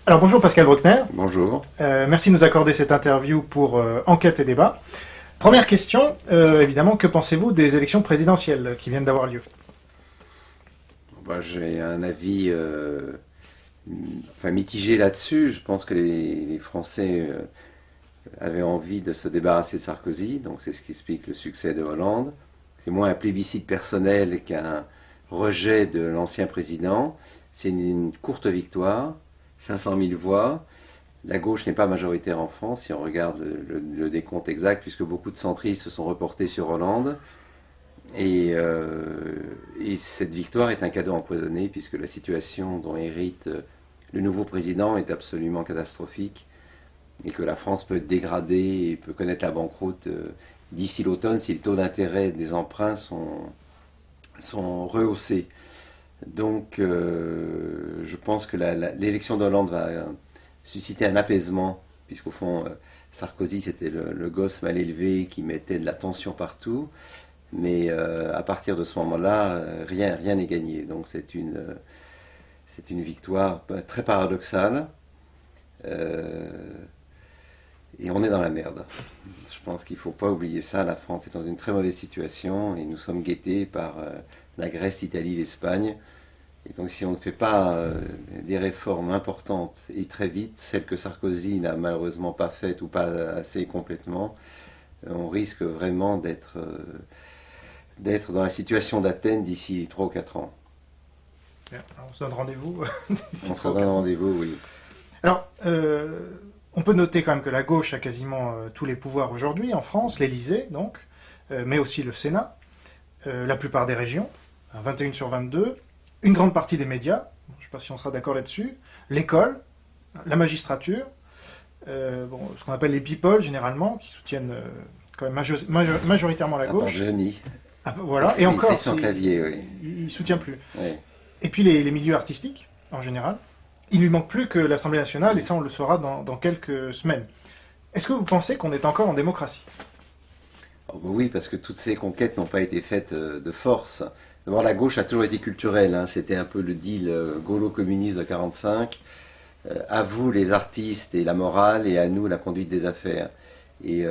Alors bonjour Pascal Bruckner. Bonjour. Merci de nous accorder cette interview pour Enquête et débat. Première question, évidemment, que pensez-vous des élections présidentielles qui viennent d'avoir lieu? J'ai un avis mitigé là-dessus. Je pense que les Français avaient envie de se débarrasser de Sarkozy, donc c'est ce qui explique le succès de Hollande. C'est moins un plébiscite personnel qu'un rejet de l'ancien président. C'est une courte victoire, 500 000 voix. La gauche n'est pas majoritaire en France, si on regarde le décompte exact, puisque beaucoup de centristes se sont reportés sur Hollande. Et cette victoire est un cadeau empoisonné, puisque la situation dont hérite le nouveau président est absolument catastrophique, et que la France peut être dégradée et peut connaître la banqueroute d'ici l'automne si les taux d'intérêt des emprunts sont rehaussés. Donc je pense que l'élection d'Hollande va susciter un apaisement, puisqu'au fond, Sarkozy, c'était le gosse mal élevé qui mettait de la tension partout. Mais à partir de ce moment-là, rien n'est gagné. Donc c'est une victoire très paradoxale. Et on est dans la merde. Je pense qu'il ne faut pas oublier ça. La France est dans une très mauvaise situation et nous sommes guettés par la Grèce, l'Italie, l'Espagne. Et donc si on ne fait pas des réformes importantes et très vite, celles que Sarkozy n'a malheureusement pas faites ou pas assez complètement, on risque vraiment d'être dans la situation d'Athènes d'ici 3 ou 4 ans. Bien, alors on se donne rendez-vous. On se donne rendez-vous, oui. Alors, on peut noter quand même que la gauche a quasiment tous les pouvoirs aujourd'hui en France, l'Élysée donc, mais aussi le Sénat, la plupart des régions, 21 sur 22, une grande partie des médias, je ne sais pas si on sera d'accord là-dessus, l'école, la magistrature, ce qu'on appelle les people généralement, qui soutiennent quand même majoritairement la gauche. Johnny. Ah, voilà, et encore, clavier, oui. Il ne soutient plus. Oui. Et puis les milieux artistiques, en général. Il ne lui manque plus que l'Assemblée nationale, et ça on le saura dans quelques semaines. Est-ce que vous pensez qu'on est encore en démocratie? Oui, parce que toutes ces conquêtes n'ont pas été faites de force. D'abord, la gauche a toujours été culturelle, hein. C'était un peu le deal gaulo-communiste de 1945. À vous les artistes et la morale, et à nous la conduite des affaires. Et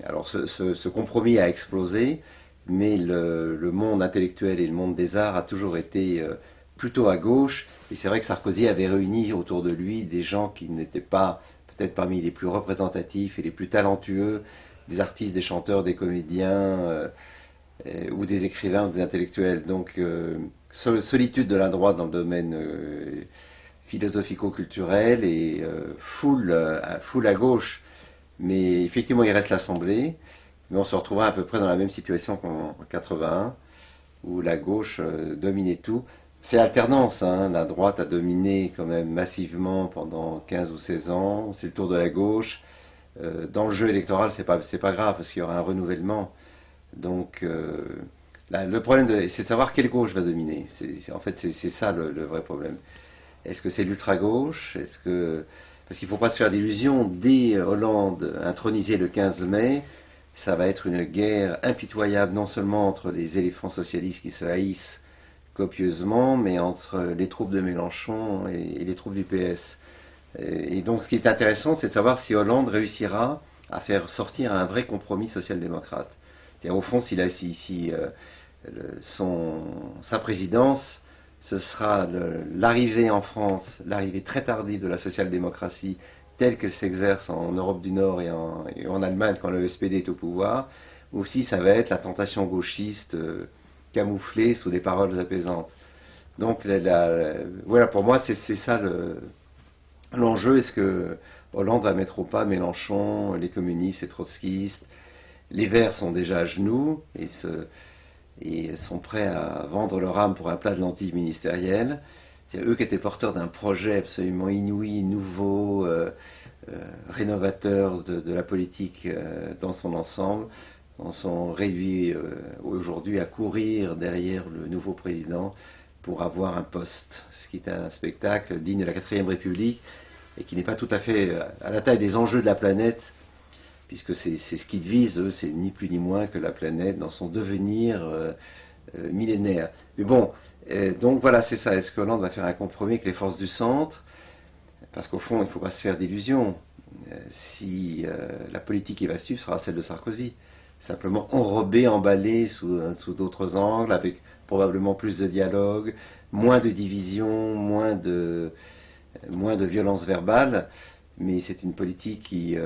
alors ce compromis a explosé, mais le monde intellectuel et le monde des arts a toujours été plutôt à gauche. Et c'est vrai que Sarkozy avait réuni autour de lui des gens qui n'étaient pas peut-être parmi les plus représentatifs et les plus talentueux, des artistes, des chanteurs, des comédiens ou des écrivains ou des intellectuels. Donc solitude de la droite dans le domaine philosophico-culturel et foule à gauche. Mais effectivement, il reste l'Assemblée. Mais on se retrouvera à peu près dans la même situation qu'en 81, où la gauche dominait tout. C'est alternance, hein. La droite a dominé quand même massivement pendant 15 ou 16 ans. C'est le tour de la gauche. Dans le jeu électoral, c'est pas grave, parce qu'il y aura un renouvellement. Donc, le problème, c'est de savoir quelle gauche va dominer. En fait, c'est ça le vrai problème. Est-ce que c'est l'ultra-gauche? Parce qu'il ne faut pas se faire d'illusions. Dès Hollande intronisé le 15 mai, ça va être une guerre impitoyable, non seulement entre les éléphants socialistes qui se haïssent copieusement, mais entre les troupes de Mélenchon et les troupes du PS. Et donc ce qui est intéressant, c'est de savoir si Hollande réussira à faire sortir un vrai compromis social-démocrate. Au fond, sa présidence, ce sera l'arrivée en France, l'arrivée très tardive de la social-démocratie telle qu'elle s'exerce en Europe du Nord et en Allemagne quand le SPD est au pouvoir, ou si ça va être la tentation gauchiste camouflée sous des paroles apaisantes. Donc voilà, pour moi, c'est ça l'enjeu. Est-ce que Hollande va mettre au pas Mélenchon, les communistes, les trotskistes? Les Verts sont déjà à genoux et sont prêts à vendre leur âme pour un plat de lentilles ministériel. C'est eux qui étaient porteurs d'un projet absolument inouï, nouveau, rénovateur de la politique dans son ensemble. On sont réduits aujourd'hui à courir derrière le nouveau président pour avoir un poste, ce qui est un spectacle digne de la 4ème République et qui n'est pas tout à fait à la taille des enjeux de la planète, puisque c'est ce qu'ils visent, eux, c'est ni plus ni moins que la planète dans son devenir millénaire. Mais bon, donc voilà, c'est ça. Est-ce que Hollande va faire un compromis avec les forces du centre? Parce qu'au fond, il ne faut pas se faire d'illusions. Si la politique qui va suivre sera celle de Sarkozy, simplement enrobée, emballée sous d'autres angles, avec probablement plus de dialogue, moins de division, moins de violence verbale, mais c'est une politique qui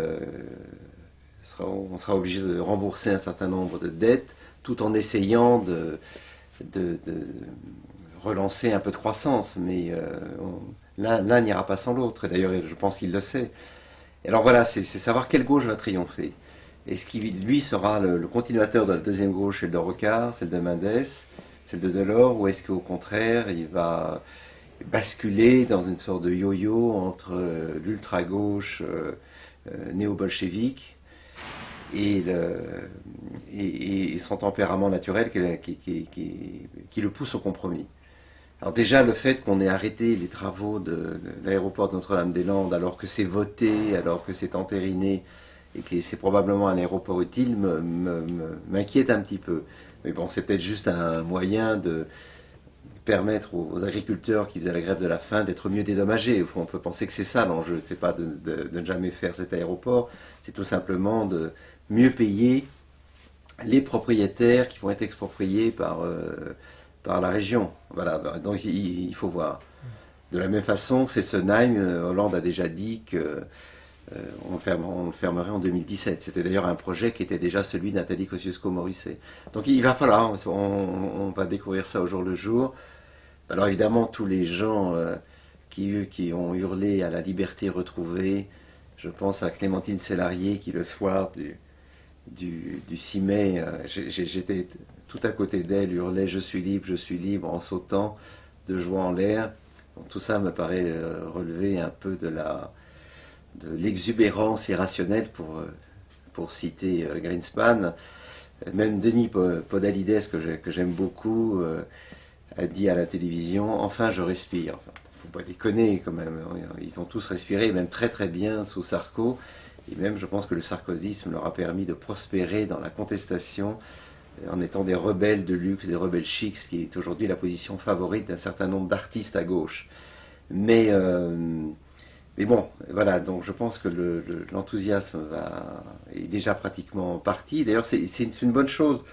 on sera obligé de rembourser un certain nombre de dettes, tout en essayant de relancer un peu de croissance, mais l'un n'ira pas sans l'autre, et d'ailleurs je pense qu'il le sait. Et alors voilà, c'est savoir quelle gauche va triompher. Est-ce qu'il, lui, sera le continuateur de la deuxième gauche, celle de Rocard, celle de Mendes, celle de Delors, ou est-ce qu'au contraire, il va basculer dans une sorte de yo-yo entre l'ultra-gauche néo-bolchevique et son tempérament naturel qui le pousse au compromis. Alors déjà, le fait qu'on ait arrêté les travaux de l'aéroport de Notre-Dame-des-Landes alors que c'est voté, alors que c'est entériné, et que c'est probablement un aéroport utile, m'inquiète un petit peu. Mais bon, c'est peut-être juste un moyen de permettre aux agriculteurs qui faisaient la grève de la faim d'être mieux dédommagés. On peut penser que c'est ça l'enjeu, c'est pas de ne jamais faire cet aéroport, c'est tout simplement de mieux payer les propriétaires qui vont être expropriés par la région. Voilà, donc il faut voir. De la même façon, Fessenheim, Hollande a déjà dit que on le fermerait en 2017. C'était d'ailleurs un projet qui était déjà celui de Nathalie Kosciusko-Morizet. Donc il va falloir, on va découvrir ça au jour le jour. Alors évidemment, tous les gens qui ont hurlé à la liberté retrouvée, je pense à Clémentine Sélarié qui le soir du 6 mai, j'étais tout à côté d'elle, hurlait je suis libre en sautant de joie en l'air. Donc, tout ça me paraît relever un peu de l'exubérance irrationnelle pour citer Greenspan. Même Denis Podalides, que j'aime beaucoup, a dit à la télévision enfin je respire. Enfin, faut pas déconner quand même, ils ont tous respiré, même très très bien sous Sarko, et même je pense que le sarkozysme leur a permis de prospérer dans la contestation en étant des rebelles de luxe, des rebelles chics, ce qui est aujourd'hui la position favorite d'un certain nombre d'artistes à gauche. Mais bon, voilà, donc je pense que l'enthousiasme est déjà pratiquement parti. D'ailleurs, c'est une bonne chose.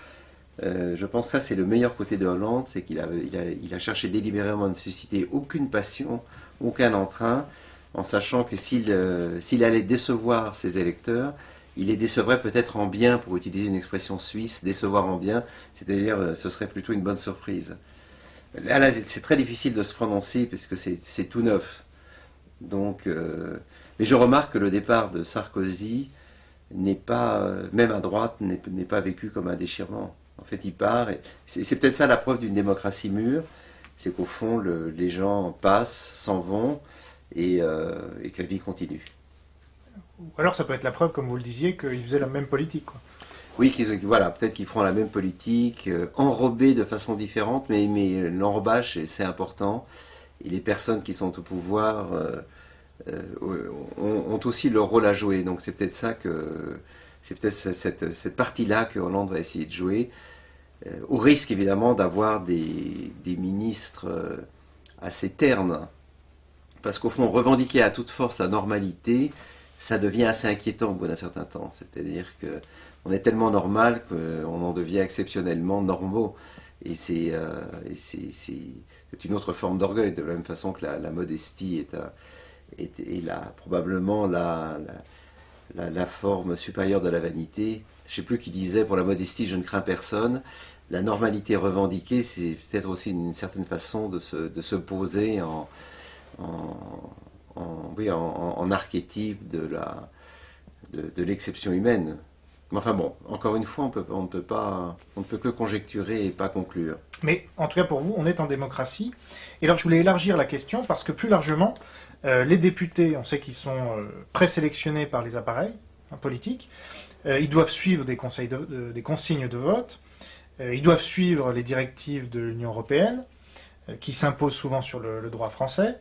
Je pense que ça, c'est le meilleur côté de Hollande, c'est qu'il a cherché délibérément à ne susciter aucune passion, aucun entrain, en sachant que s'il allait décevoir ses électeurs, il les décevrait peut-être en bien, pour utiliser une expression suisse, décevoir en bien, c'est-à-dire ce serait plutôt une bonne surprise. Là c'est très difficile de se prononcer, parce que c'est tout neuf. Donc, mais je remarque que le départ de Sarkozy n'est pas, même à droite, n'est pas vécu comme un déchirement. En fait, il part, et c'est peut-être ça la preuve d'une démocratie mûre, c'est qu'au fond, les gens passent, s'en vont, et que la vie continue. Ou alors ça peut être la preuve, comme vous le disiez, qu'ils faisaient la même politique, quoi. Oui, voilà, peut-être qu'ils feront la même politique, enrobée de façon différente, mais l'enrobage, c'est important. Et les personnes qui sont au pouvoir ont aussi leur rôle à jouer. Donc c'est peut-être cette partie-là que Hollande va essayer de jouer, au risque évidemment d'avoir des ministres assez ternes. Parce qu'au fond, revendiquer à toute force la normalité, ça devient assez inquiétant au bout d'un certain temps. C'est-à-dire qu'on est tellement normal qu'on en devient exceptionnellement normaux. Et c'est une autre forme d'orgueil, de la même façon que la modestie est probablement la forme supérieure de la vanité. Je ne sais plus qui disait, pour la modestie, je ne crains personne. La normalité revendiquée, c'est peut-être aussi une certaine façon de se poser en archétype de l'exception humaine. Mais enfin bon, encore une fois, on ne peut que conjecturer et pas conclure. Mais en tout cas pour vous, on est en démocratie. Et alors je voulais élargir la question parce que plus largement, les députés, on sait qu'ils sont présélectionnés par les appareils politiques. Ils doivent suivre des consignes de vote. Ils doivent suivre les directives de l'Union européenne, qui s'imposent souvent sur le droit français.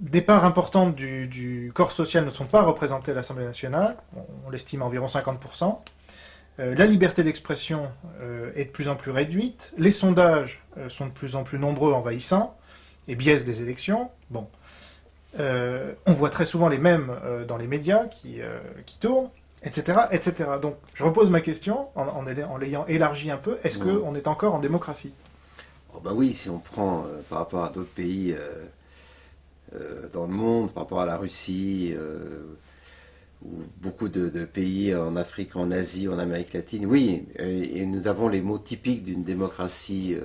Des parts importantes du corps social ne sont pas représentées à l'Assemblée nationale, on l'estime à environ 50%. La liberté d'expression est de plus en plus réduite, les sondages sont de plus en plus nombreux, envahissants, et biaisent les élections. Bon. On voit très souvent les mêmes dans les médias qui tournent, etc., etc. Donc, je repose ma question en l'ayant élargi un peu. Est-ce qu'on est encore en démocratie? Oh bah oui, si on prend par rapport à d'autres pays dans le monde, par rapport à la Russie, ou beaucoup de pays en Afrique, en Asie, en Amérique latine, oui, et nous avons les mots typiques d'une démocratie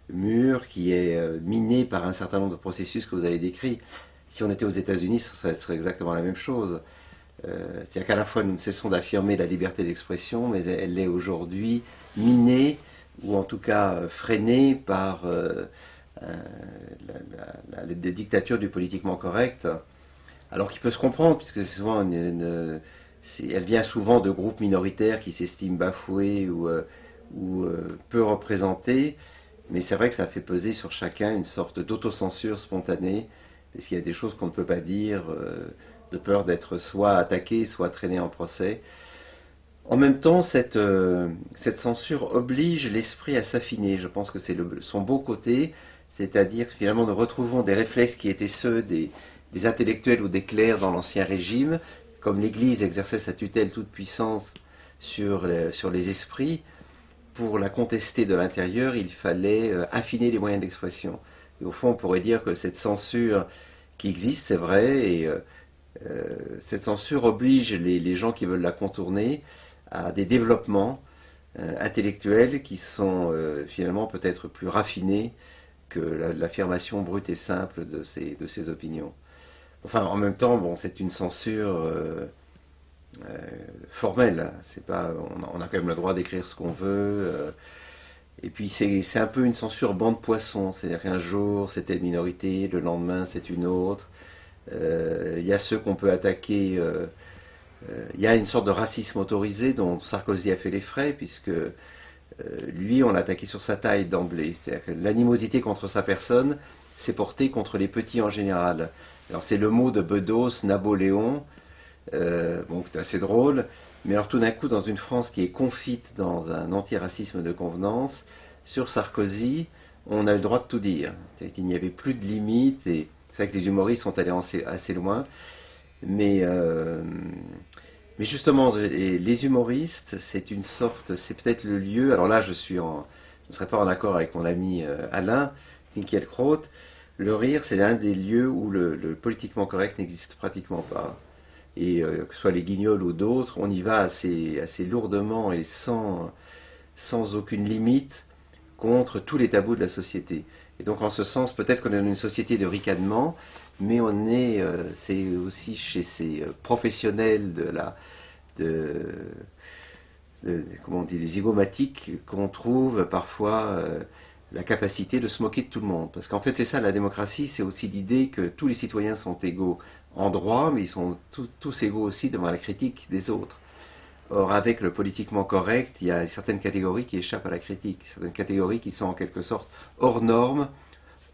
mûre qui est minée par un certain nombre de processus que vous avez décrits. Si on était aux États-Unis, ce serait exactement la même chose. C'est-à-dire qu'à la fois nous ne cessons d'affirmer la liberté d'expression, mais elle est aujourd'hui minée, ou en tout cas freinée par des dictatures du politiquement correct, alors qu'il peut se comprendre, puisque c'est souvent elle vient souvent de groupes minoritaires qui s'estiment bafoués ou peu représentés, mais c'est vrai que ça fait peser sur chacun une sorte d'autocensure spontanée, parce qu'il y a des choses qu'on ne peut pas dire, de peur d'être soit attaqué, soit traîné en procès. En même temps, cette censure oblige l'esprit à s'affiner. Je pense que c'est son beau côté, c'est-à-dire que finalement nous retrouvons des réflexes qui étaient ceux des intellectuels ou des clercs dans l'Ancien Régime, comme l'Église exerçait sa tutelle toute puissance sur les esprits. Pour la contester de l'intérieur, il fallait affiner les moyens d'expression. Et au fond, on pourrait dire que cette censure qui existe, c'est vrai, et cette censure oblige les gens qui veulent la contourner à des développements intellectuels qui sont finalement peut-être plus raffinés que l'affirmation brute et simple de ces opinions. Enfin, en même temps, bon, c'est une censure formelle. C'est pas, on a quand même le droit d'écrire ce qu'on veut. Et puis c'est un peu une censure bande poisson. C'est-à-dire qu'un jour c'est telle minorité, le lendemain c'est une autre. Il y a ceux qu'on peut attaquer. Il y a une sorte de racisme autorisé dont Sarkozy a fait les frais, puisque lui, on l'a attaqué sur sa taille d'emblée. C'est-à-dire que l'animosité contre sa personne s'est portée contre les petits en général. Alors c'est le mot de Bedos, Napoléon, bon, c'est assez drôle, mais alors tout d'un coup, dans une France qui est confite dans un antiracisme de convenance, sur Sarkozy, on a le droit de tout dire. C'est-à-dire qu'il n'y avait plus de limites, et c'est vrai que les humoristes sont allés assez loin, mais justement, les humoristes, c'est une sorte, c'est peut-être le lieu. Alors là, je ne serais pas en accord avec mon ami Alain Finkielkraut. Le rire, c'est l'un des lieux où le politiquement correct n'existe pratiquement pas. Et que ce soit les Guignols ou d'autres, on y va assez lourdement et sans aucune limite contre tous les tabous de la société. Et donc, en ce sens, peut-être qu'on est dans une société de ricanement, mais c'est aussi chez ces professionnels comment on dit, des zygomatiques qu'on trouve parfois la capacité de se moquer de tout le monde. Parce qu'en fait, c'est ça, la démocratie, c'est aussi l'idée que tous les citoyens sont égaux en droit, mais ils sont tous égaux aussi devant la critique des autres. Or, avec le politiquement correct, il y a certaines catégories qui échappent à la critique, certaines catégories qui sont en quelque sorte hors normes,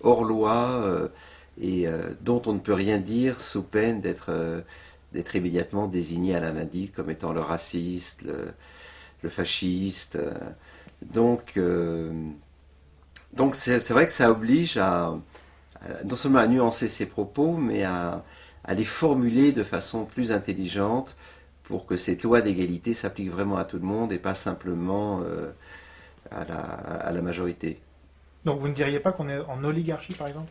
hors loi, dont on ne peut rien dire sous peine d'être immédiatement désigné à la main-dite comme étant le raciste, le fasciste. Donc, c'est vrai que ça oblige non seulement à nuancer ses propos, mais à les formuler de façon plus intelligente pour que cette loi d'égalité s'applique vraiment à tout le monde et pas simplement à la majorité. Donc vous ne diriez pas qu'on est en oligarchie, par exemple?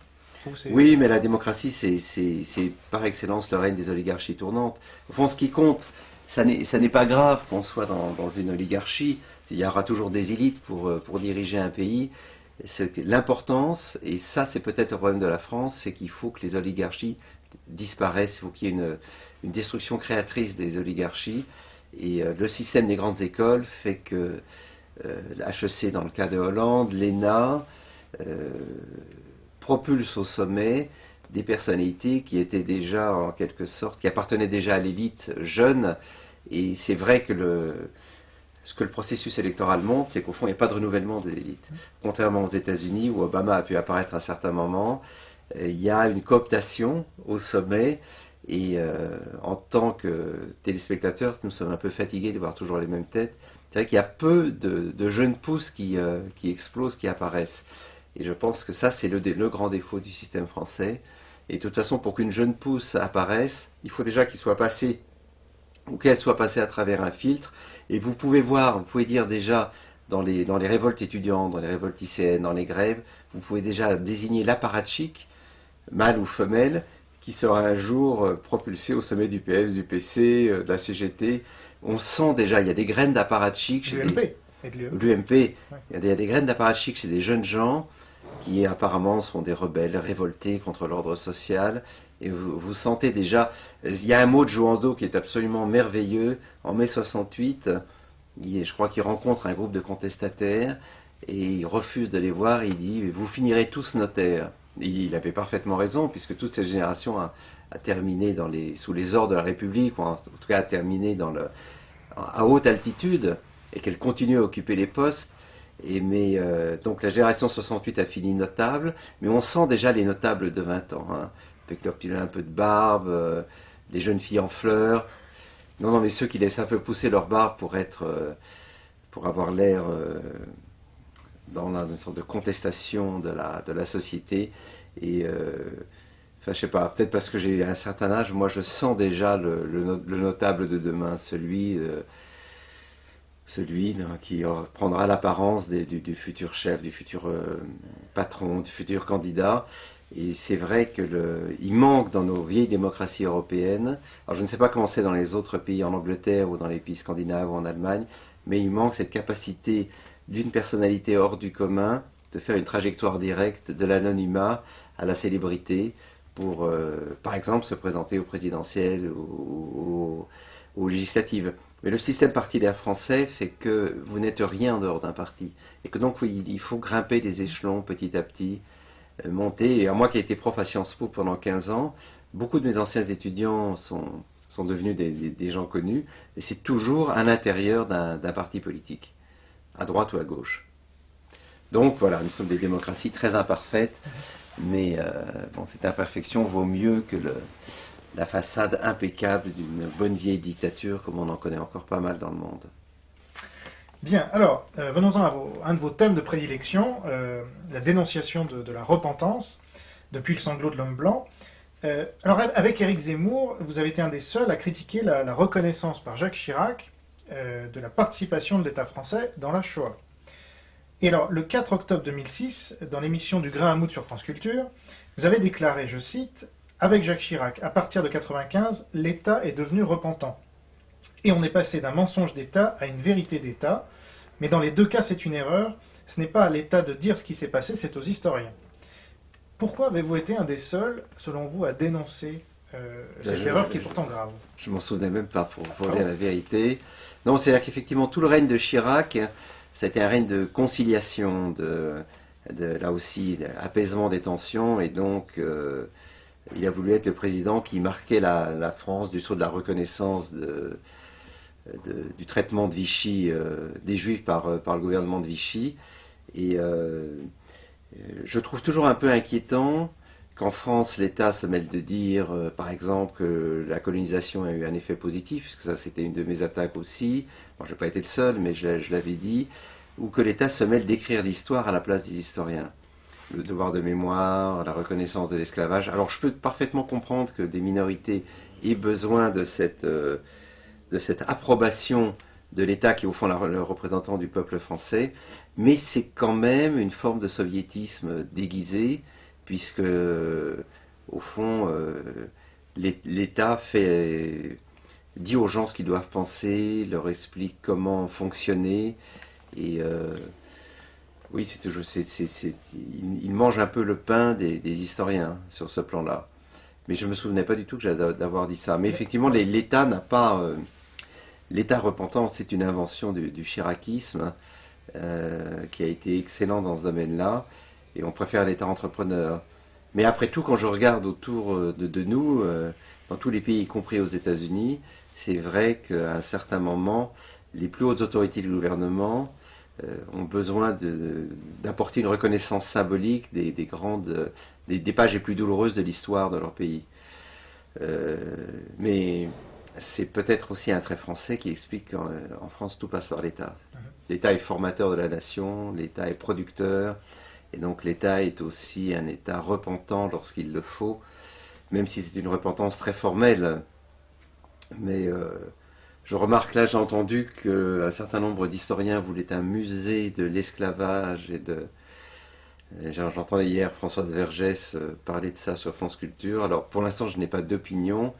Oui, mais la démocratie, c'est par excellence le règne des oligarchies tournantes. Au fond, ce qui compte, ça n'est pas grave qu'on soit dans une oligarchie. Il y aura toujours des élites pour diriger un pays. L'importance, et ça c'est peut-être le problème de la France, c'est qu'il faut que les oligarchies disparaissent. Il faut qu'il y ait une destruction créatrice des oligarchies. Et le système des grandes écoles fait que l'HEC dans le cas de Hollande, l'ENA, propulse au sommet des personnalités qui étaient déjà en quelque sorte, qui appartenaient déjà à l'élite jeune. Et c'est vrai que ce que le processus électoral montre, c'est qu'au fond, il n'y a pas de renouvellement des élites. Contrairement aux États-Unis, où Obama a pu apparaître à un certain moment, il y a une cooptation au sommet. Et en tant que téléspectateurs, nous sommes un peu fatigués de voir toujours les mêmes têtes. C'est vrai qu'il y a peu de jeunes pousses qui explosent, qui apparaissent. Et je pense que ça, c'est le grand défaut du système français. Et de toute façon, pour qu'une jeune pousse apparaisse, il faut déjà qu'il soit passé, ou qu'elle soit passée à travers un filtre. Et vous pouvez voir, vous pouvez dire déjà, dans les révoltes étudiantes, dans les révoltes lycéennes, dans les grèves, vous pouvez déjà désigner l'apparatchik, mâle ou femelle, qui sera un jour propulsé au sommet du PS, du PC, de la CGT. On sent déjà, il y a des graines d'apparatchik chez l'UMP. Ouais. Il y a des graines d'apparatchik chez des jeunes gens qui apparemment sont des rebelles révoltés contre l'ordre social. Et vous sentez déjà, il y a un mot de Joando qui est absolument merveilleux. En mai 68, je crois qu'il rencontre un groupe de contestataires et il refuse de les voir. Il dit, vous finirez tous notaires. Il avait parfaitement raison, puisque toute cette génération a terminé sous les ordres de la République, ou en tout cas a terminé à haute altitude, et qu'elle continue à occuper les postes. Donc la génération 68 a fini notable, mais on sent déjà les notables de 20 ans, hein, avec un peu de barbe, les jeunes filles en fleurs. Non, mais ceux qui laissent un peu pousser leur barbe pour avoir l'air dans une sorte de contestation de la société. Et enfin, je sais pas, peut-être parce que j'ai un certain âge, moi je sens déjà le notable de demain, celui qui prendra l'apparence du futur chef, du futur patron, du futur candidat. Et c'est vrai qu'il manque dans nos vieilles démocraties européennes, alors je ne sais pas comment c'est dans les autres pays, en Angleterre ou dans les pays scandinaves ou en Allemagne, mais il manque cette capacité d'une personnalité hors du commun de faire une trajectoire directe de l'anonymat à la célébrité pour, par exemple, se présenter aux présidentielles ou aux législatives. Mais le système partidaire français fait que vous n'êtes rien en dehors d'un parti. Et que donc il faut grimper les échelons petit à petit, monter. Et à moi qui ai été prof à Sciences Po pendant 15 ans, beaucoup de mes anciens étudiants sont devenus des gens connus. Et c'est toujours à l'intérieur d'un parti politique, à droite ou à gauche. Donc voilà, nous sommes des démocraties très imparfaites, mais cette imperfection vaut mieux que la façade impeccable d'une bonne vieille dictature, comme on en connaît encore pas mal dans le monde. Bien, alors, venons-en à un de vos thèmes de prédilection, la dénonciation de la repentance, depuis le sanglot de l'homme blanc. Alors, avec Éric Zemmour, vous avez été un des seuls à critiquer la reconnaissance par Jacques Chirac de la participation de l'État français dans la Shoah. Et alors, le 4 octobre 2006, dans l'émission du Grain à moudre sur France Culture, vous avez déclaré, je cite, « Avec Jacques Chirac, à partir de 1995, l'État est devenu repentant. Et on est passé d'un mensonge d'État à une vérité d'État, mais dans les deux cas, c'est une erreur. Ce n'est pas à l'État de dire ce qui s'est passé, c'est aux historiens. » Pourquoi avez-vous été un des seuls, selon vous, à dénoncer cette erreur qui est pourtant grave? Je m'en souvenais même pas, pour dire la vérité. Non, c'est-à-dire qu'effectivement, tout le règne de Chirac, ça a été un règne de conciliation, là aussi, apaisement des tensions, et donc il a voulu être le président qui marquait la France du sceau de la reconnaissance du traitement de Vichy, des Juifs par le gouvernement de Vichy. Et je trouve toujours un peu inquiétant qu'en France, l'État se mêle de dire, par exemple, que la colonisation a eu un effet positif, puisque ça c'était une de mes attaques aussi. Bon, je n'ai pas été le seul, mais je l'avais dit. Ou que l'État se mêle d'écrire l'histoire à la place des historiens. Le devoir de mémoire, la reconnaissance de l'esclavage. Alors je peux parfaitement comprendre que des minorités aient besoin de cette approbation de l'État qui est au fond le représentant du peuple français, mais c'est quand même une forme de soviétisme déguisé, puisque au fond l'État dit aux gens ce qu'ils doivent penser, leur explique comment fonctionner, et oui, c'est toujours, il mange un peu le pain des historiens sur ce plan-là. Mais je ne me souvenais pas du tout d'avoir dit ça. Mais effectivement, l'État n'a pas... L'État repentant, c'est une invention du chiracisme qui a été excellent dans ce domaine-là. Et on préfère l'État entrepreneur. Mais après tout, quand je regarde autour de nous, dans tous les pays, y compris aux États-Unis, c'est vrai qu'à un certain moment, les plus hautes autorités du gouvernement ont besoin d'apporter une reconnaissance symbolique des pages les plus douloureuses de l'histoire de leur pays. Mais c'est peut-être aussi un trait français qui explique qu'en France, tout passe par l'État. L'État est formateur de la nation, l'État est producteur, et donc l'État est aussi un État repentant lorsqu'il le faut. même si c'est une repentance très formelle. Mais je remarque là, j'ai entendu qu'un certain nombre d'historiens voulaient un musée de l'esclavage et de... J'entendais hier Françoise Vergès parler de ça sur France Culture. Alors pour l'instant, je n'ai pas d'opinion,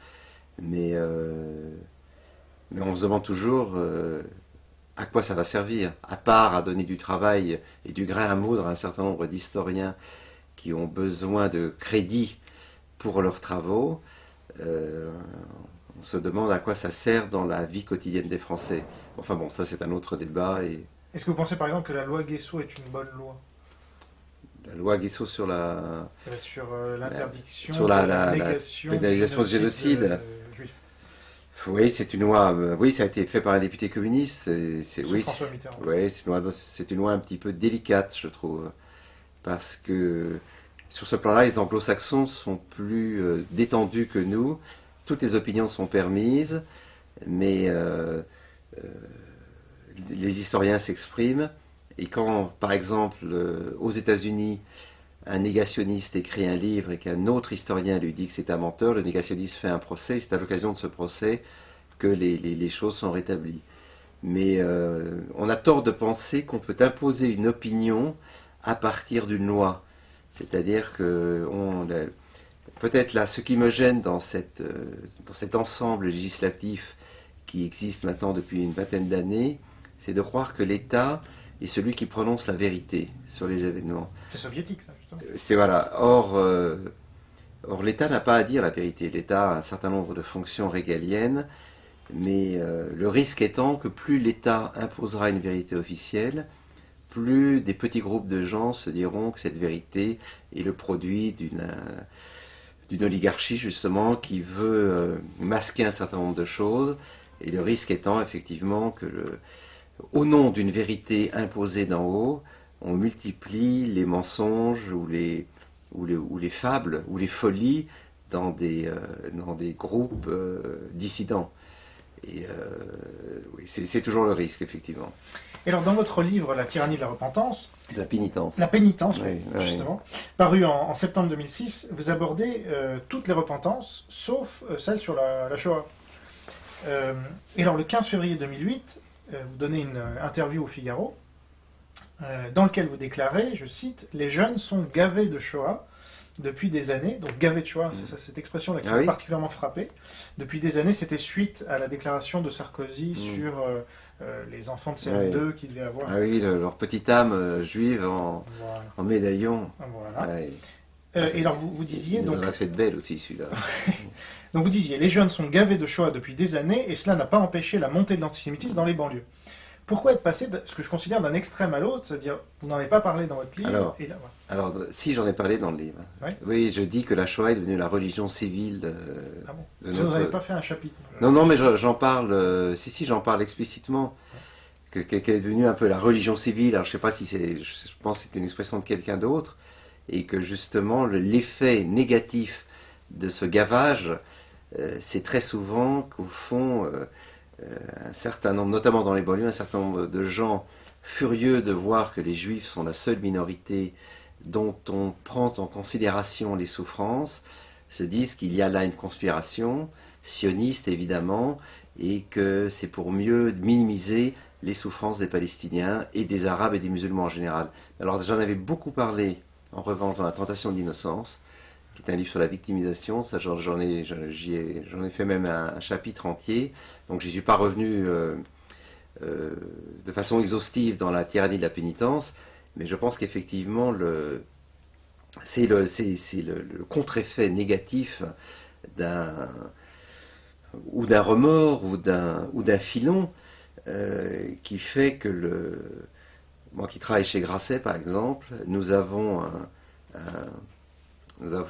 mais, mais on se demande toujours à quoi ça va servir, à part à donner du travail et du grain à moudre à un certain nombre d'historiens qui ont besoin de crédit pour leurs travaux. On se demande à quoi ça sert dans la vie quotidienne des Français. Enfin bon, ça c'est un autre débat. Et Est-ce que vous pensez par exemple que la loi Guesso est une bonne loi? la loi Guesso sur Sur l'interdiction sur de la la négation pénalisation du génocide. Juif, Oui, c'est une loi. Oui, ça a été fait par un député communiste. sous Oui, François Mitterrand. ouais, c'est une loi un petit peu délicate, je trouve, parce que sur ce plan-là, les anglo-saxons sont plus détendus que nous. Toutes les opinions sont permises, mais les historiens s'expriment. Et quand, par exemple, aux États-Unis, un négationniste écrit un livre et qu'un autre historien lui dit que c'est un menteur, le négationniste fait un procès, et c'est à l'occasion de ce procès que les choses sont rétablies. Mais on a tort de penser qu'on peut imposer une opinion à partir d'une loi. C'est-à-dire que peut-être là, ce qui me gêne dans cet ensemble législatif qui existe maintenant depuis une vingtaine d'années, c'est de croire que l'État est celui qui prononce la vérité sur les événements. C'est soviétique, ça, justement. C'est voilà. Or l'État n'a pas à dire la vérité. L'État a un certain nombre de fonctions régaliennes, mais le risque étant que plus l'État imposera une vérité officielle, plus des petits groupes de gens se diront que cette vérité est le produit d'une oligarchie justement qui veut masquer un certain nombre de choses. Et le risque étant effectivement que au nom d'une vérité imposée d'en haut, on multiplie les mensonges ou les fables ou les folies dans des groupes dissidents. Et oui, c'est toujours le risque, effectivement. Et alors, dans votre livre, La tyrannie de la repentance, De la pénitence. la pénitence, Oui, justement, paru en septembre 2006, vous abordez toutes les repentances, sauf celle sur la Shoah. Et alors, le 15 février 2008, vous donnez une interview au Figaro, dans lequel vous déclarez, je cite, « Les jeunes sont gavés de Shoah depuis des années ». Donc, gavés de Shoah, c'est ça, cette expression-là qui m'a particulièrement frappé. Depuis des années, c'était suite à la déclaration de Sarkozy sur les enfants de CM2 qui devaient avoir... Ah oui, leur petite âme juive en médaillon. Voilà. Ouais. Et alors, vous disiez... Il nous en a fait de belles aussi, celui-là. Donc vous disiez, les jeunes sont gavés de Shoah depuis des années et cela n'a pas empêché la montée de l'antisémitisme dans les banlieues. Pourquoi être passé, ce que je considère, d'un extrême à l'autre, c'est-à-dire, vous n'en avez pas parlé dans votre livre Alors, si j'en ai parlé dans le livre. Oui, oui, je dis que la Shoah est devenue la religion civile ah bon. Vous n'avez pas fait un chapitre. Non, mais j'en parle, j'en parle explicitement. Qu'elle est devenue un peu la religion civile. Alors je sais pas si je pense que c'est une expression de quelqu'un d'autre. Et que justement, l'effet négatif de ce gavage, c'est très souvent qu'au fond, un certain nombre, notamment dans les banlieues, un certain nombre de gens furieux de voir que les juifs sont la seule minorité dont on prend en considération les souffrances, se disent qu'il y a là une conspiration, sioniste évidemment, et que c'est pour mieux minimiser les souffrances des Palestiniens et des Arabes et des musulmans en général. Alors j'en avais beaucoup parlé, en revanche, dans La tentation de l'innocence, qui est un livre sur la victimisation. Ça, j'en ai fait même un chapitre entier. Donc, je n'y suis pas revenu de façon exhaustive dans La tyrannie de la pénitence, mais je pense qu'effectivement, c'est le contre-effet négatif d'un remords ou d'un filon qui fait que moi qui travaille chez Grasset, par exemple, nous avons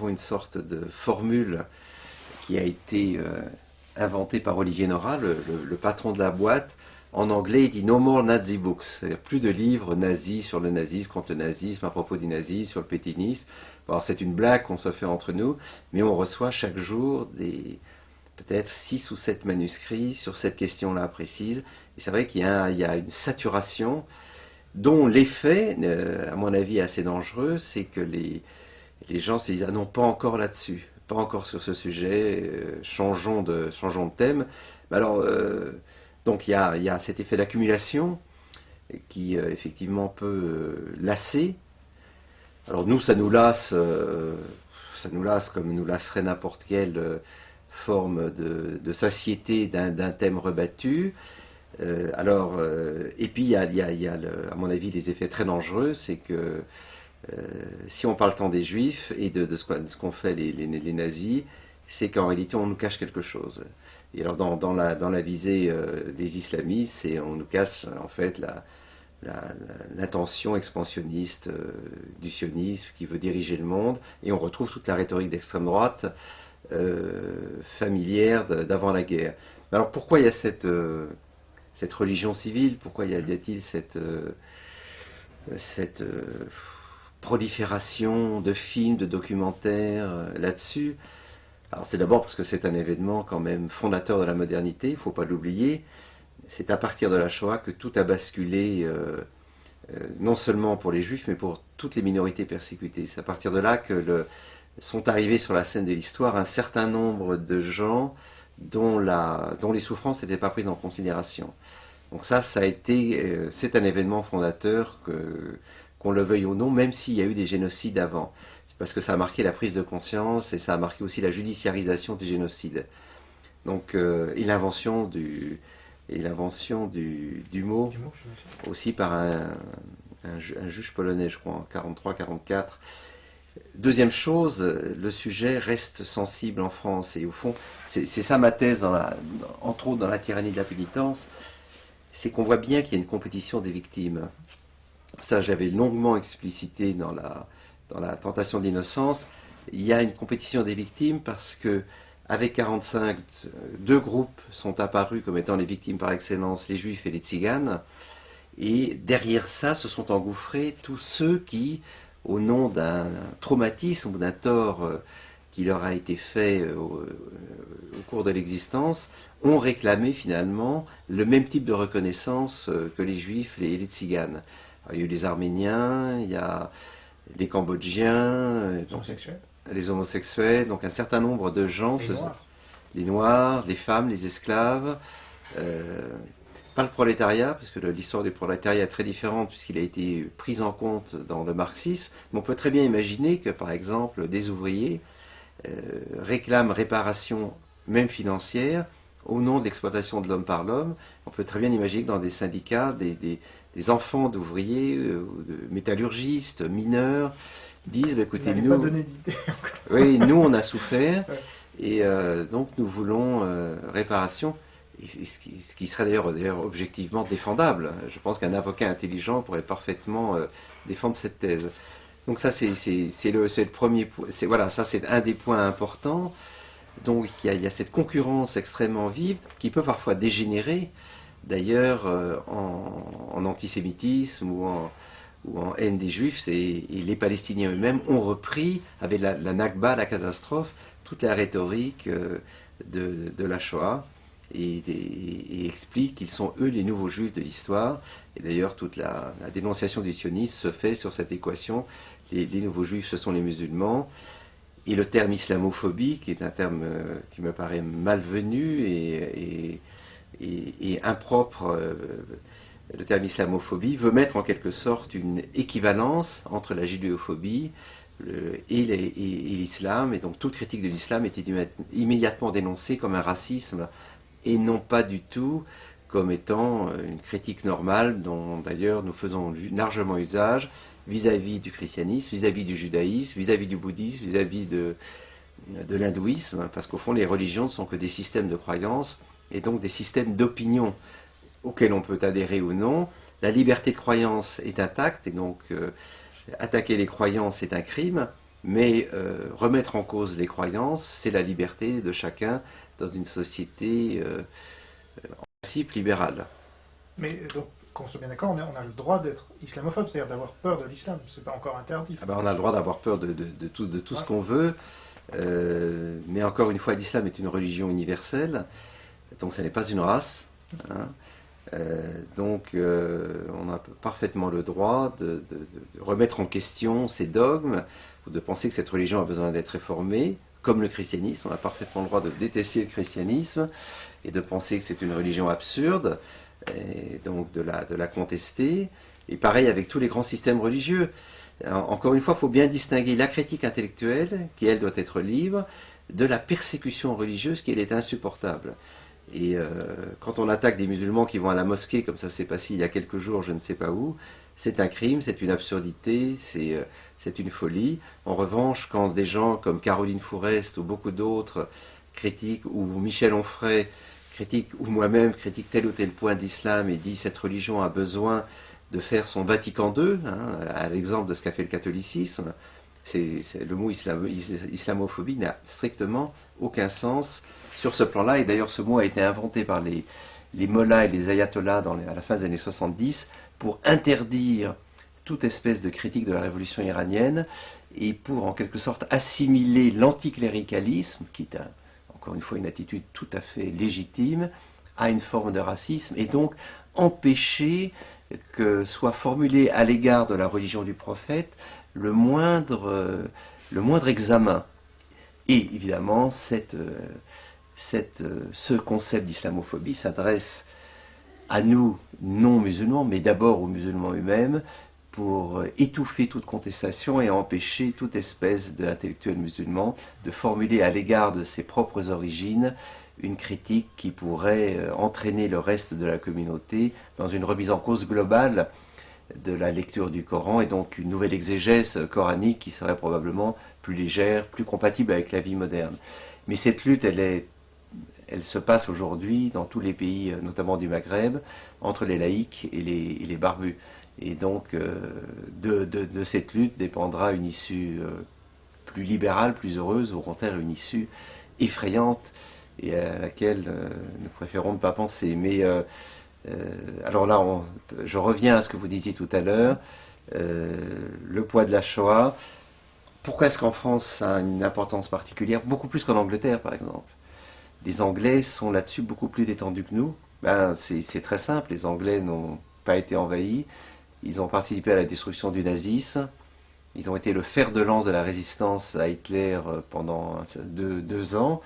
une sorte de formule qui a été inventée par Olivier Nora, le patron de la boîte. En anglais, il dit « No more Nazi books », c'est-à-dire plus de livres nazis sur le nazisme, contre le nazisme, à propos du nazisme, sur le pétainisme. Alors c'est une blague qu'on se fait entre nous, mais on reçoit chaque jour peut-être 6 ou 7 manuscrits sur cette question-là précise. Et c'est vrai qu'il y a une saturation dont l'effet, à mon avis, est assez dangereux, c'est que les gens se disent « Ah non, pas encore là-dessus, pas encore sur ce sujet, changeons de thème. Mais alors, donc il y a cet effet d'accumulation qui effectivement peut lasser. Alors nous, ça nous lasse comme nous lasserait n'importe quelle forme de satiété d'un thème rebattu. Et puis il y a à mon avis, les effets très dangereux, c'est que si on parle tant des juifs et de ce qu'ont fait les nazis, c'est qu'en réalité on nous cache quelque chose. Et alors dans la visée des islamistes, on nous cache en fait l'intention expansionniste du sionisme qui veut diriger le monde, et on retrouve toute la rhétorique d'extrême droite familière d'avant la guerre. Alors pourquoi il y a cette religion civile, pourquoi y a-t-il cette prolifération de films, de documentaires là-dessus? Alors c'est d'abord parce que c'est un événement quand même fondateur de la modernité, il ne faut pas l'oublier. C'est à partir de la Shoah que tout a basculé, non seulement pour les juifs, mais pour toutes les minorités persécutées. C'est à partir de là que sont arrivés sur la scène de l'histoire un certain nombre de gens dont les souffrances n'étaient pas prises en considération. Donc c'est un événement fondateur, qu'on le veuille ou non, même s'il y a eu des génocides avant. C'est parce que ça a marqué la prise de conscience et ça a marqué aussi la judiciarisation des génocides. Donc, et l'invention du mot, aussi par un juge polonais, je crois, en 43-44. Deuxième chose, le sujet reste sensible en France, et au fond, c'est ça ma thèse, entre autres dans la tyrannie de la pénitence, c'est qu'on voit bien qu'il y a une compétition des victimes. Ça, j'avais longuement explicité dans la tentation d'innocence. Il y a une compétition des victimes parce que, avec 45, deux groupes sont apparus comme étant les victimes par excellence, les juifs et les tziganes. Et derrière ça se sont engouffrés tous ceux qui, au nom d'un traumatisme ou d'un tort qui leur a été fait au cours de l'existence, ont réclamé finalement le même type de reconnaissance que les juifs et les tziganes. Alors, il y a eu les Arméniens, il y a les Cambodgiens, les homosexuels, donc un certain nombre de gens, les Noirs, les femmes, les esclaves, pas le prolétariat, parce que l'histoire du prolétariat est très différente puisqu'il a été pris en compte dans le marxisme, mais on peut très bien imaginer que par exemple des ouvriers réclament réparation, même financière, au nom de l'exploitation de l'homme par l'homme. On peut très bien imaginer que dans des syndicats, des enfants d'ouvriers, de métallurgistes, mineurs, disent bah, écoutez, nous, pas donné d'idée encore. Oui, nous on a souffert, et donc nous voulons réparation. Et ce qui serait d'ailleurs objectivement défendable. Je pense qu'un avocat intelligent pourrait parfaitement défendre cette thèse. Donc ça c'est le premier point. Voilà, ça c'est un des points importants. Donc il y a cette concurrence extrêmement vive qui peut parfois dégénérer d'ailleurs en antisémitisme ou en haine des juifs, et les Palestiniens eux-mêmes ont repris avec la Nakba, la catastrophe, toute la rhétorique de la Shoah, et expliquent qu'ils sont eux les nouveaux juifs de l'histoire. Et d'ailleurs toute la dénonciation du sionisme se fait sur cette équation: les nouveaux juifs ce sont les musulmans. Et le terme islamophobie, qui est un terme qui me paraît malvenu et impropre, le terme islamophobie veut mettre en quelque sorte une équivalence entre la judéophobie et l'islam, et donc toute critique de l'islam était immédiatement dénoncée comme un racisme et non pas du tout comme étant une critique normale dont d'ailleurs nous faisons largement usage vis-à-vis du christianisme, vis-à-vis du judaïsme, vis-à-vis du bouddhisme, vis-à-vis de l'hindouisme, parce qu'au fond les religions ne sont que des systèmes de croyances et donc des systèmes d'opinion auxquels on peut adhérer ou non. La liberté de croyance est intacte, et donc attaquer les croyances est un crime, mais remettre en cause les croyances, c'est la liberté de chacun dans une société en principe libérale. Mais donc, qu'on soit bien d'accord, on a le droit d'être islamophobe, c'est-à-dire d'avoir peur de l'islam, c'est pas encore interdit. Ah ben, on a le droit d'avoir peur de tout ce qu'on veut, mais encore une fois, l'islam est une religion universelle, donc ça n'est pas une race, hein. Donc on a parfaitement le droit de remettre en question ces dogmes, ou de penser que cette religion a besoin d'être réformée, comme le christianisme. On a parfaitement le droit de détester le christianisme et de penser que c'est une religion absurde, et donc de la contester. Et pareil avec tous les grands systèmes religieux. Encore une fois, il faut bien distinguer la critique intellectuelle, qui elle doit être libre, de la persécution religieuse, qui elle est insupportable. Et quand on attaque des musulmans qui vont à la mosquée, comme ça s'est passé il y a quelques jours, je ne sais pas où, c'est un crime, c'est une absurdité, c'est une folie. En revanche, quand des gens comme Caroline Fourest ou beaucoup d'autres critiquent, ou Michel Onfray critique, ou moi-même critique tel ou tel point d'islam et dit cette religion a besoin de faire son Vatican II, hein, à l'exemple de ce qu'a fait le catholicisme, le mot islamophobie n'a strictement aucun sens sur ce plan-là. Et d'ailleurs, ce mot a été inventé par les mollahs et les ayatollahs à la fin des années 70 pour interdire toute espèce de critique de la révolution iranienne et pour, en quelque sorte, assimiler l'anticléricalisme, qui est, encore une fois, une attitude tout à fait légitime, à une forme de racisme, et donc empêcher que soit formulé à l'égard de la religion du prophète le moindre examen. Et évidemment, ce concept d'islamophobie s'adresse à nous, non-musulmans, mais d'abord aux musulmans eux-mêmes, pour étouffer toute contestation et empêcher toute espèce d'intellectuel musulman de formuler à l'égard de ses propres origines une critique qui pourrait entraîner le reste de la communauté dans une remise en cause globale de la lecture du Coran et donc une nouvelle exégèse coranique qui serait probablement plus légère, plus compatible avec la vie moderne. Mais cette lutte, elle se passe aujourd'hui dans tous les pays, notamment du Maghreb, entre les laïcs et les barbus. Et donc, de cette lutte dépendra une issue plus libérale, plus heureuse, ou au contraire une issue effrayante et à laquelle nous préférons ne pas penser. Mais alors là, je reviens à ce que vous disiez tout à l'heure, le poids de la Shoah. Pourquoi est-ce qu'en France ça a une importance particulière, beaucoup plus qu'en Angleterre par exemple? Les Anglais sont là-dessus beaucoup plus détendus que nous. C'est très simple, les Anglais n'ont pas été envahis, ils ont participé à la destruction du nazisme, ils ont été le fer de lance de la résistance à Hitler pendant 2 ans.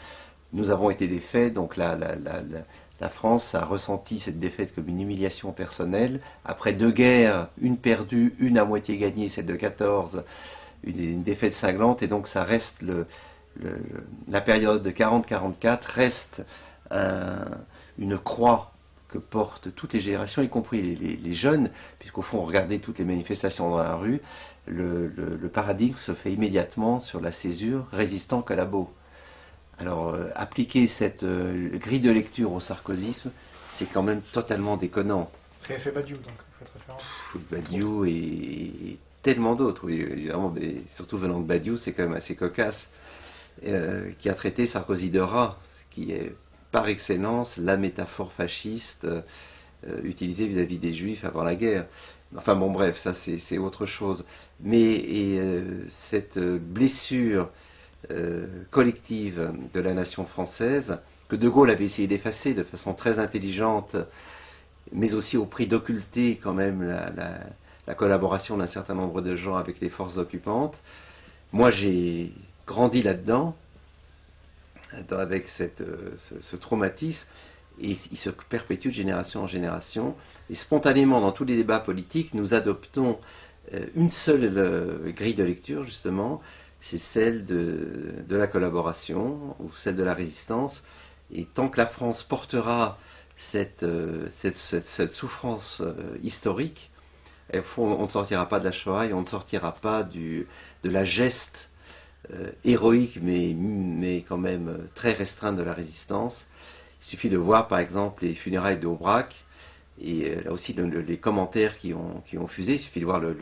Nous avons été défaits, donc la France a ressenti cette défaite comme une humiliation personnelle. Après 2 guerres, une perdue, une à moitié gagnée, celle de 14, une défaite cinglante, et donc ça reste la période de 40-44 reste une croix que portent toutes les générations, y compris les jeunes, puisqu'au fond, regardez toutes les manifestations dans la rue, le paradigme se fait immédiatement sur la césure résistant Collabo. Alors, appliquer cette grille de lecture au sarkozysme, c'est quand même totalement déconnant. Ce qu'avait fait Badiou, donc, vous faites référence. Badiou et tellement d'autres, oui, évidemment, mais surtout venant de Badiou, c'est quand même assez cocasse, qui a traité Sarkozy de rat, qui est par excellence la métaphore fasciste utilisée vis-à-vis des Juifs avant la guerre. Enfin bon, bref, ça c'est autre chose. Mais cette blessure collective de la nation française, que De Gaulle avait essayé d'effacer de façon très intelligente, mais aussi au prix d'occulter quand même la collaboration d'un certain nombre de gens avec les forces occupantes. Moi j'ai grandi là-dedans, avec ce traumatisme, et il se perpétue de génération en génération. Et spontanément, dans tous les débats politiques, nous adoptons une seule grille de lecture, justement, c'est celle de la collaboration, ou celle de la résistance. Et tant que la France portera cette souffrance historique, on ne sortira pas de la Shoah et on ne sortira pas de la geste héroïque, mais quand même très restreinte de la résistance. Il suffit de voir par exemple les funérailles d'Aubrac, et là aussi les commentaires qui ont fusé. Il suffit de voir le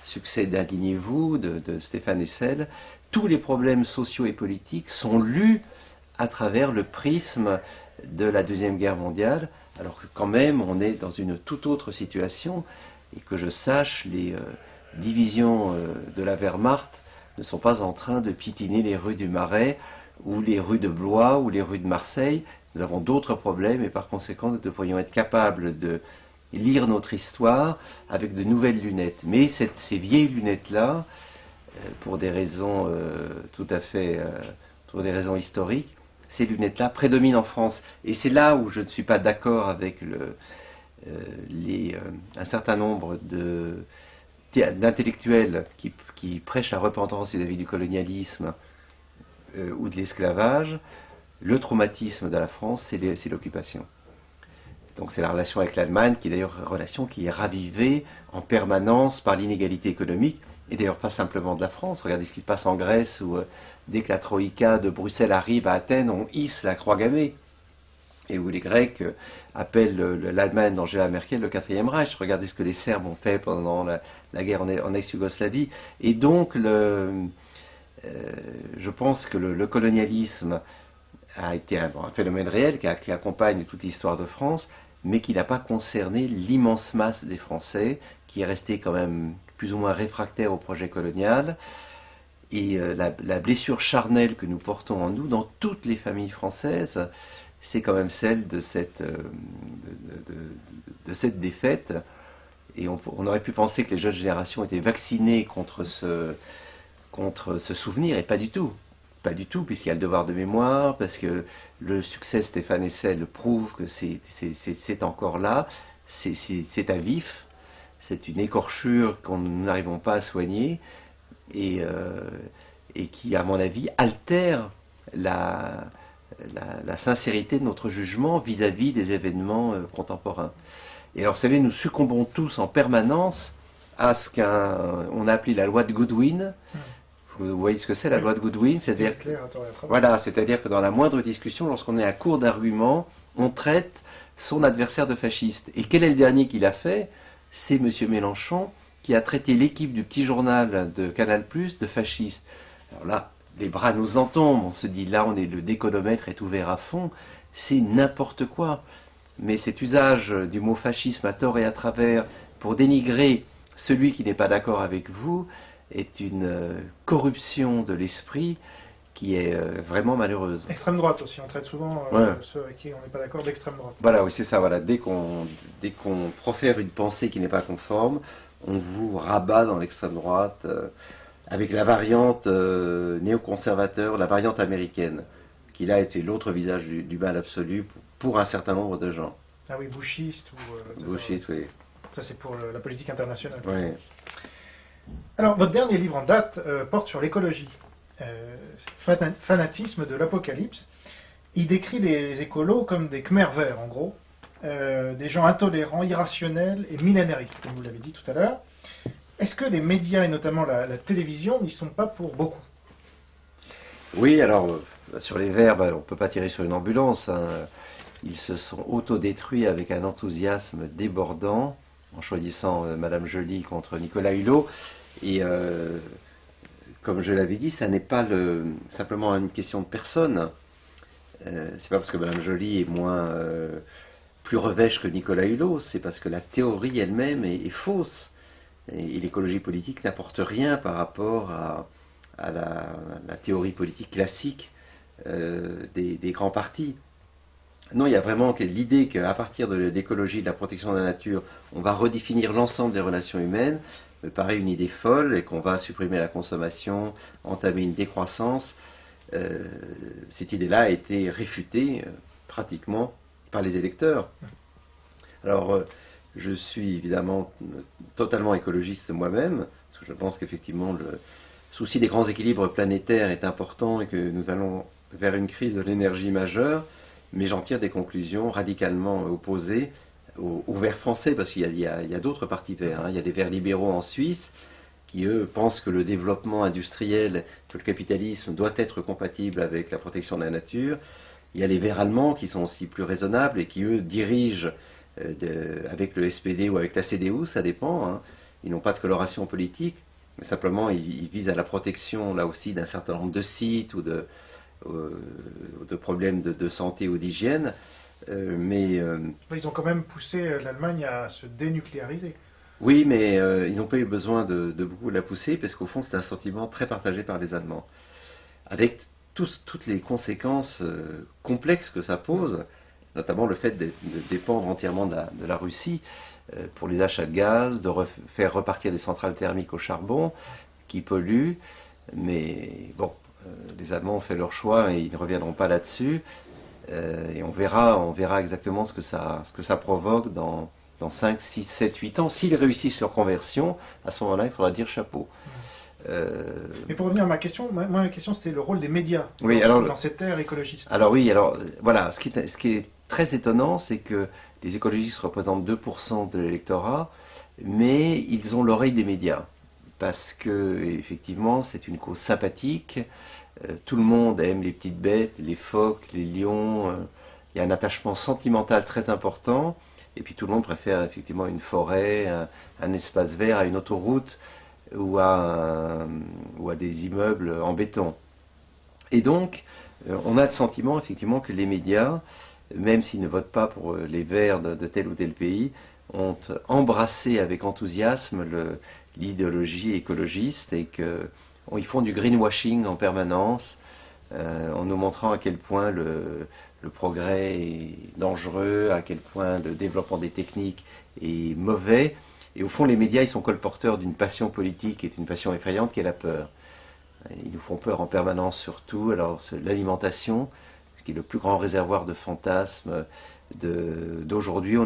succès d'Indignez-vous de Stéphane Hessel. Tous les problèmes sociaux et politiques sont lus à travers le prisme de la Deuxième Guerre mondiale, alors que quand même on est dans une toute autre situation, et que je sache, les divisions de la Wehrmacht ne sont pas en train de piétiner les rues du Marais, ou les rues de Blois, ou les rues de Marseille. Nous avons d'autres problèmes, et par conséquent nous devrions être capables de lire notre histoire avec de nouvelles lunettes. Mais ces vieilles lunettes-là, pour des raisons pour des raisons historiques, ces lunettes-là prédominent en France. Et c'est là où je ne suis pas d'accord avec un certain nombre d'intellectuels qui prêchent la repentance vis-à-vis du colonialisme ou de l'esclavage. Le traumatisme de la France, c'est l'occupation. Donc c'est la relation avec l'Allemagne, qui est d'ailleurs une relation qui est ravivée en permanence par l'inégalité économique, et d'ailleurs pas simplement de la France. Regardez ce qui se passe en Grèce, où dès que la Troïka de Bruxelles arrive à Athènes, on hisse la croix gammée, et où les Grecs appellent l'Allemagne d'Angela Merkel le quatrième Reich. Regardez ce que les Serbes ont fait pendant la guerre en ex-Yougoslavie. Et donc, je pense que le colonialisme a été un phénomène réel qui accompagne toute l'histoire de France, mais qui n'a pas concerné l'immense masse des Français, qui est restée quand même plus ou moins réfractaire au projet colonial. Et la blessure charnelle que nous portons en nous, dans toutes les familles françaises, c'est quand même celle de cette défaite. Et on aurait pu penser que les jeunes générations étaient vaccinées contre ce souvenir, et pas du tout. Pas du tout, puisqu'il y a le devoir de mémoire, parce que le succès Stéphane Hessel prouve que c'est encore là, c'est à vif, c'est une écorchure qu'on n'arrivons pas à soigner, et qui, à mon avis, altère la sincérité de notre jugement vis-à-vis des événements contemporains. Et alors, vous savez, nous succombons tous en permanence à ce qu'on a appelé la loi de Goodwin. Vous voyez ce que c'est, la loi de Goodwin? C'est-à-dire que dans la moindre discussion, lorsqu'on est à court d'arguments, on traite son adversaire de fasciste. Et quel est le dernier qui l'a fait? C'est M. Mélenchon, qui a traité l'équipe du petit journal de Canal+ de fasciste. Alors là, les bras nous en tombent, on se dit là, le déconomètre est ouvert à fond, c'est n'importe quoi. Mais cet usage du mot fascisme à tort et à travers pour dénigrer celui qui n'est pas d'accord avec vous est une corruption de l'esprit qui est vraiment malheureuse. Extrême droite aussi, on traite souvent ceux avec qui on n'est pas d'accord d'extrême droite. Voilà, oui, c'est ça. Voilà. Dès qu'on profère une pensée qui n'est pas conforme, on vous rabat dans l'extrême droite avec la variante néoconservateur, la variante américaine, qui là était l'autre visage du mal absolu pour un certain nombre de gens. Ah oui, bushiste ou... bushiste, oui. Ça c'est pour la politique internationale. Oui. Alors, votre dernier livre en date porte sur l'écologie. Fanatisme de l'apocalypse. Il décrit les écolos comme des Khmers verts, en gros. Des gens intolérants, irrationnels et millénaristes, comme vous l'avez dit tout à l'heure. Est-ce que les médias, et notamment la télévision, n'y sont pas pour beaucoup? Oui, alors, sur les verts, on ne peut pas tirer sur une ambulance. Hein. Ils se sont autodétruits avec un enthousiasme débordant, en choisissant Madame Joly contre Nicolas Hulot. Et comme je l'avais dit, ça n'est pas simplement une question de personne. C'est pas parce que Madame Joly est plus revêche que Nicolas Hulot, c'est parce que la théorie elle-même est fausse. Et l'écologie politique n'apporte rien par rapport à la théorie politique classique des grands partis. Non, il y a vraiment l'idée qu'à partir de l'écologie, de la protection de la nature, on va redéfinir l'ensemble des relations humaines, me paraît une idée folle, et qu'on va supprimer la consommation, entamer une décroissance. Cette idée-là a été réfutée pratiquement par les électeurs. Alors, je suis évidemment totalement écologiste moi-même, parce que je pense qu'effectivement le souci des grands équilibres planétaires est important et que nous allons vers une crise de l'énergie majeure, mais j'en tire des conclusions radicalement opposées aux verts français, parce qu'il y a d'autres partis verts. Hein. Il y a des verts libéraux en Suisse qui, eux, pensent que le développement industriel, que le capitalisme doit être compatible avec la protection de la nature. Il y a les verts allemands qui sont aussi plus raisonnables et qui, eux, dirigent avec le SPD ou avec la CDU, ça dépend. Hein. Ils n'ont pas de coloration politique, mais simplement ils visent à la protection, là aussi, d'un certain nombre de sites ou de problèmes de santé ou d'hygiène. Ils ont quand même poussé l'Allemagne à se dénucléariser. Oui, mais ils n'ont pas eu besoin de beaucoup la pousser, parce qu'au fond, c'est un sentiment très partagé par les Allemands. Avec toutes les conséquences complexes que ça pose, notamment le fait de dépendre entièrement de la Russie pour les achats de gaz, faire repartir des centrales thermiques au charbon, qui polluent. Mais bon, les Allemands ont fait leur choix et ils ne reviendront pas là-dessus. Et on verra exactement ce que ça provoque dans 5, 6, 7, 8 ans. S'ils réussissent leur conversion, à ce moment-là, il faudra dire chapeau. Mais pour revenir à ma question, ma question c'était le rôle des médias dans cette ère écologiste. Alors voilà, ce qui est très étonnant, c'est que les écologistes représentent 2% de l'électorat, mais ils ont l'oreille des médias. Parce que, effectivement, c'est une cause sympathique. Tout le monde aime les petites bêtes, les phoques, les lions. Il y a un attachement sentimental très important. Et puis tout le monde préfère effectivement une forêt, un espace vert à une autoroute ou à des immeubles en béton. Et donc, on a le sentiment effectivement que les médias, même s'ils ne votent pas pour les Verts de tel ou tel pays, ont embrassé avec enthousiasme l'idéologie écologiste et qu'ils font du greenwashing en permanence en nous montrant à quel point le progrès est dangereux, à quel point le développement des techniques est mauvais. Et au fond, les médias, ils sont colporteurs d'une passion politique qui est une passion effrayante qui est la peur. Ils nous font peur en permanence surtout. Alors l'alimentation, qui est le plus grand réservoir de fantasmes d'aujourd'hui.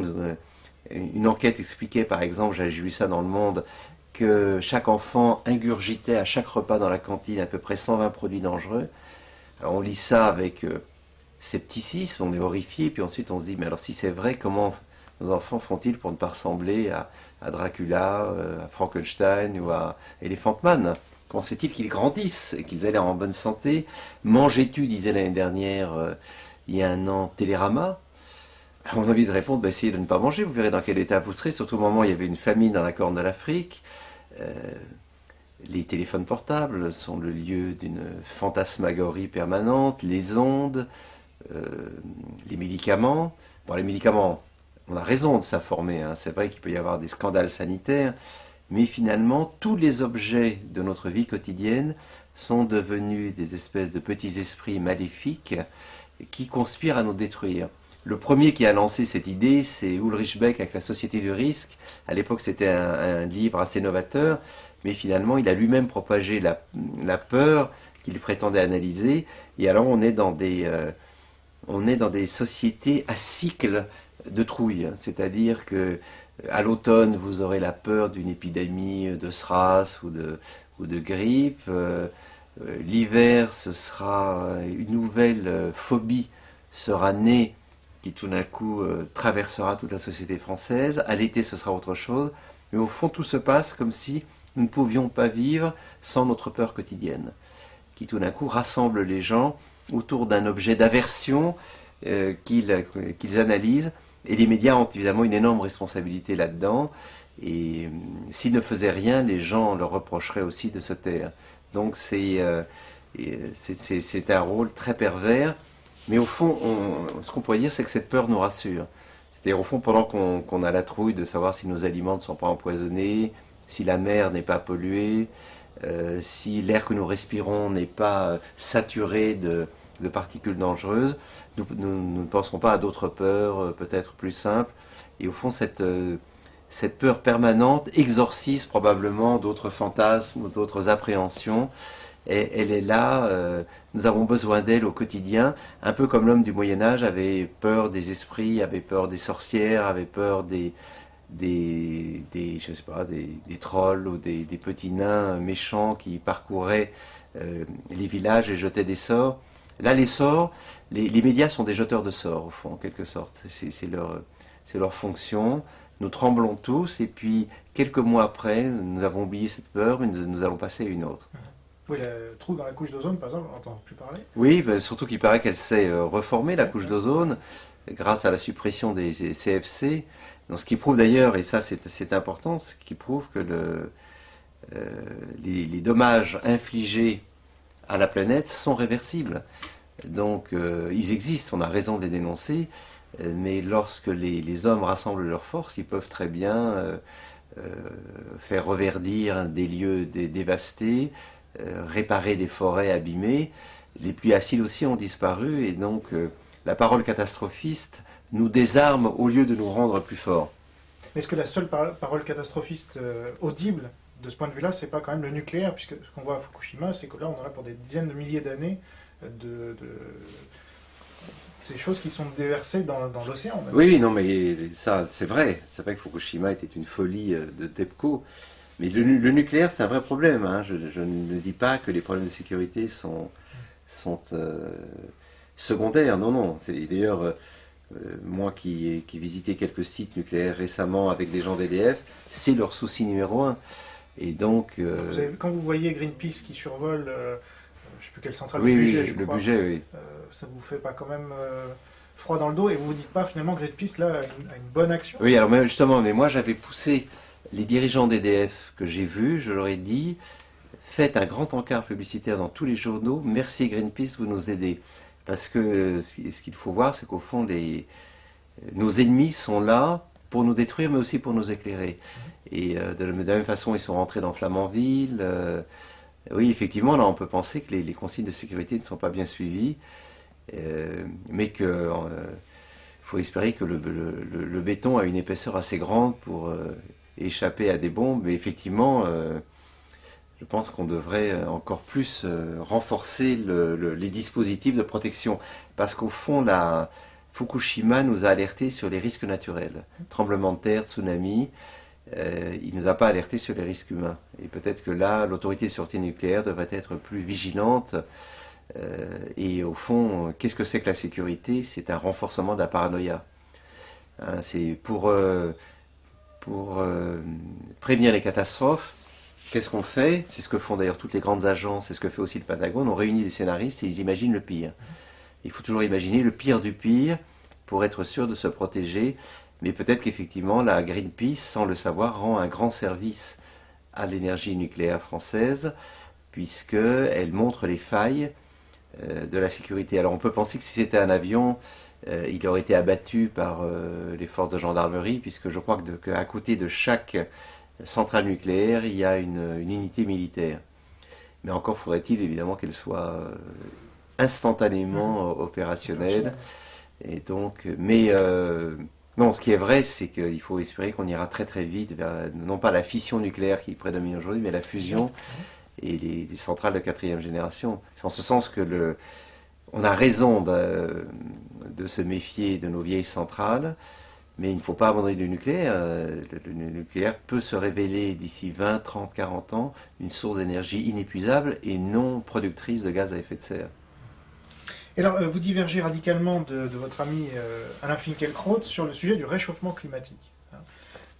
Une enquête expliquait par exemple, j'ai vu ça dans Le Monde, que chaque enfant ingurgitait à chaque repas dans la cantine à peu près 120 produits dangereux. Alors on lit ça avec scepticisme, on est horrifié, puis ensuite on se dit, mais alors si c'est vrai, comment nos enfants font-ils pour ne pas ressembler à Dracula, à Frankenstein ou à Elephant Man? Comment se fait-il qu'ils grandissent et qu'ils aient l'air en bonne santé? Mangeais-tu, disait l'année dernière, il y a un an, Télérama. Alors on a envie de répondre, bah, essayez de ne pas manger, vous verrez dans quel état vous serez. Surtout au moment où il y avait une famine dans la Corne de l'Afrique. Les téléphones portables sont le lieu d'une fantasmagorie permanente, les ondes, les médicaments. Bon, les médicaments, on a raison de s'informer, hein. C'est vrai qu'il peut y avoir des scandales sanitaires, mais finalement, tous les objets de notre vie quotidienne sont devenus des espèces de petits esprits maléfiques qui conspirent à nous détruire. Le premier qui a lancé cette idée, c'est Ulrich Beck avec La Société du risque. À l'époque, c'était un livre assez novateur, mais finalement, il a lui-même propagé la peur qu'il prétendait analyser. Et alors, on est dans des sociétés à cycle de trouille. C'est-à-dire que à l'automne, vous aurez la peur d'une épidémie de SRAS ou de grippe. L'hiver, ce sera une nouvelle phobie sera née qui tout d'un coup traversera toute la société française. À l'été, ce sera autre chose. Mais au fond, tout se passe comme si nous ne pouvions pas vivre sans notre peur quotidienne, qui tout d'un coup rassemble les gens autour d'un objet d'aversion qu'ils analysent. Et les médias ont évidemment une énorme responsabilité là-dedans. Et s'ils ne faisaient rien, les gens leur reprocheraient aussi de se taire. Donc c'est un rôle très pervers. Mais au fond, ce qu'on pourrait dire, c'est que cette peur nous rassure. C'est-à-dire, au fond, pendant qu'on a la trouille de savoir si nos aliments ne sont pas empoisonnés, si la mer n'est pas polluée, si l'air que nous respirons n'est pas saturé de particules dangereuses, nous ne pensons pas à d'autres peurs, peut-être plus simples. Et au fond, cette peur permanente exorcise probablement d'autres fantasmes ou d'autres appréhensions. Et elle est là, nous avons besoin d'elle au quotidien, un peu comme l'homme du Moyen-Âge avait peur des esprits, avait peur des sorcières, avait peur des trolls ou des petits nains méchants qui parcouraient les villages et jetaient des sorts. Là, les sorts, les médias sont des jeteurs de sorts, au fond, en quelque sorte. C'est leur fonction. Nous tremblons tous, et puis, quelques mois après, nous avons oublié cette peur, mais nous allons passer à une autre. Oui, le trou dans la couche d'ozone, par exemple, on n'entend plus parler. Oui, surtout qu'il paraît qu'elle s'est reformée, la couche d'ozone, grâce à la suppression des CFC. Donc, ce qui prouve d'ailleurs, et ça c'est important, ce qui prouve que les dommages infligés à la planète sont réversibles. Donc ils existent, on a raison de les dénoncer, mais lorsque les hommes rassemblent leurs forces, ils peuvent très bien faire reverdir des lieux dévastés, réparer des forêts abîmées. Les pluies acides aussi ont disparu, et donc la parole catastrophiste nous désarme au lieu de nous rendre plus forts. Est-ce que la seule parole catastrophiste audible de ce point de vue-là, c'est pas quand même le nucléaire, puisque ce qu'on voit à Fukushima, c'est que là, on en a pour des dizaines de milliers d'années de ces choses qui sont déversées dans l'océan. Même. Oui, non, mais ça, c'est vrai. C'est vrai que Fukushima était une folie de TEPCO. Mais le nucléaire, c'est un vrai problème. Hein. Je ne dis pas que les problèmes de sécurité sont secondaires. Non, non. D'ailleurs, moi qui visitais quelques sites nucléaires récemment avec des gens d'EDF, c'est leur souci numéro un. Et donc, vous avez vu, quand vous voyez Greenpeace qui survole, je ne sais plus quelle centrale, oui, le budget, oui, je le crois, budget, oui. ça vous fait pas quand même froid dans le dos et vous vous dites pas finalement Greenpeace là a une bonne action? Oui, alors justement, mais moi j'avais poussé les dirigeants d'EDF que j'ai vus, je leur ai dit, faites un grand encart publicitaire dans tous les journaux, merci Greenpeace, vous nous aidez. Parce que ce qu'il faut voir, c'est qu'au fond, nos ennemis sont là pour nous détruire, mais aussi pour nous éclairer. Et de la même façon, ils sont rentrés dans Flamanville. Oui, effectivement, là, on peut penser que les consignes de sécurité ne sont pas bien suivies, mais que faut espérer que le béton a une épaisseur assez grande pour échapper à des bombes. Mais effectivement, je pense qu'on devrait encore plus renforcer les dispositifs de protection. Parce qu'au fond, Fukushima nous a alertés sur les risques naturels. Tremblement de terre, tsunami. Il ne nous a pas alertés sur les risques humains. Et peut-être que là, l'autorité de sûreté nucléaire devrait être plus vigilante. Et au fond, qu'est-ce que c'est que la sécurité? C'est un renforcement de la paranoïa. Hein, c'est pour prévenir les catastrophes. Qu'est-ce qu'on fait? C'est ce que font d'ailleurs toutes les grandes agences, c'est ce que fait aussi le Pentagone. On réunit des scénaristes et ils imaginent le pire. Il faut toujours imaginer le pire du pire pour être sûr de se protéger. Mais peut-être qu'effectivement, la Greenpeace, sans le savoir, rend un grand service à l'énergie nucléaire française, puisqu'elle montre les failles de la sécurité. Alors on peut penser que si c'était un avion, il aurait été abattu par les forces de gendarmerie, puisque je crois qu'à côté de chaque centrale nucléaire, il y a une unité militaire. Mais encore faudrait-il évidemment qu'elle soit instantanément opérationnelle. Et donc, mais non, ce qui est vrai, c'est qu'il faut espérer qu'on ira très très vite vers, non pas la fission nucléaire qui prédomine aujourd'hui, mais la fusion et les centrales de quatrième génération. C'est en ce sens que on a raison de se méfier de nos vieilles centrales, mais il ne faut pas abandonner le nucléaire. Le nucléaire peut se révéler d'ici 20, 30, 40 ans une source d'énergie inépuisable et non productrice de gaz à effet de serre. Et alors, vous divergez radicalement de votre ami Alain Finkielkraut sur le sujet du réchauffement climatique.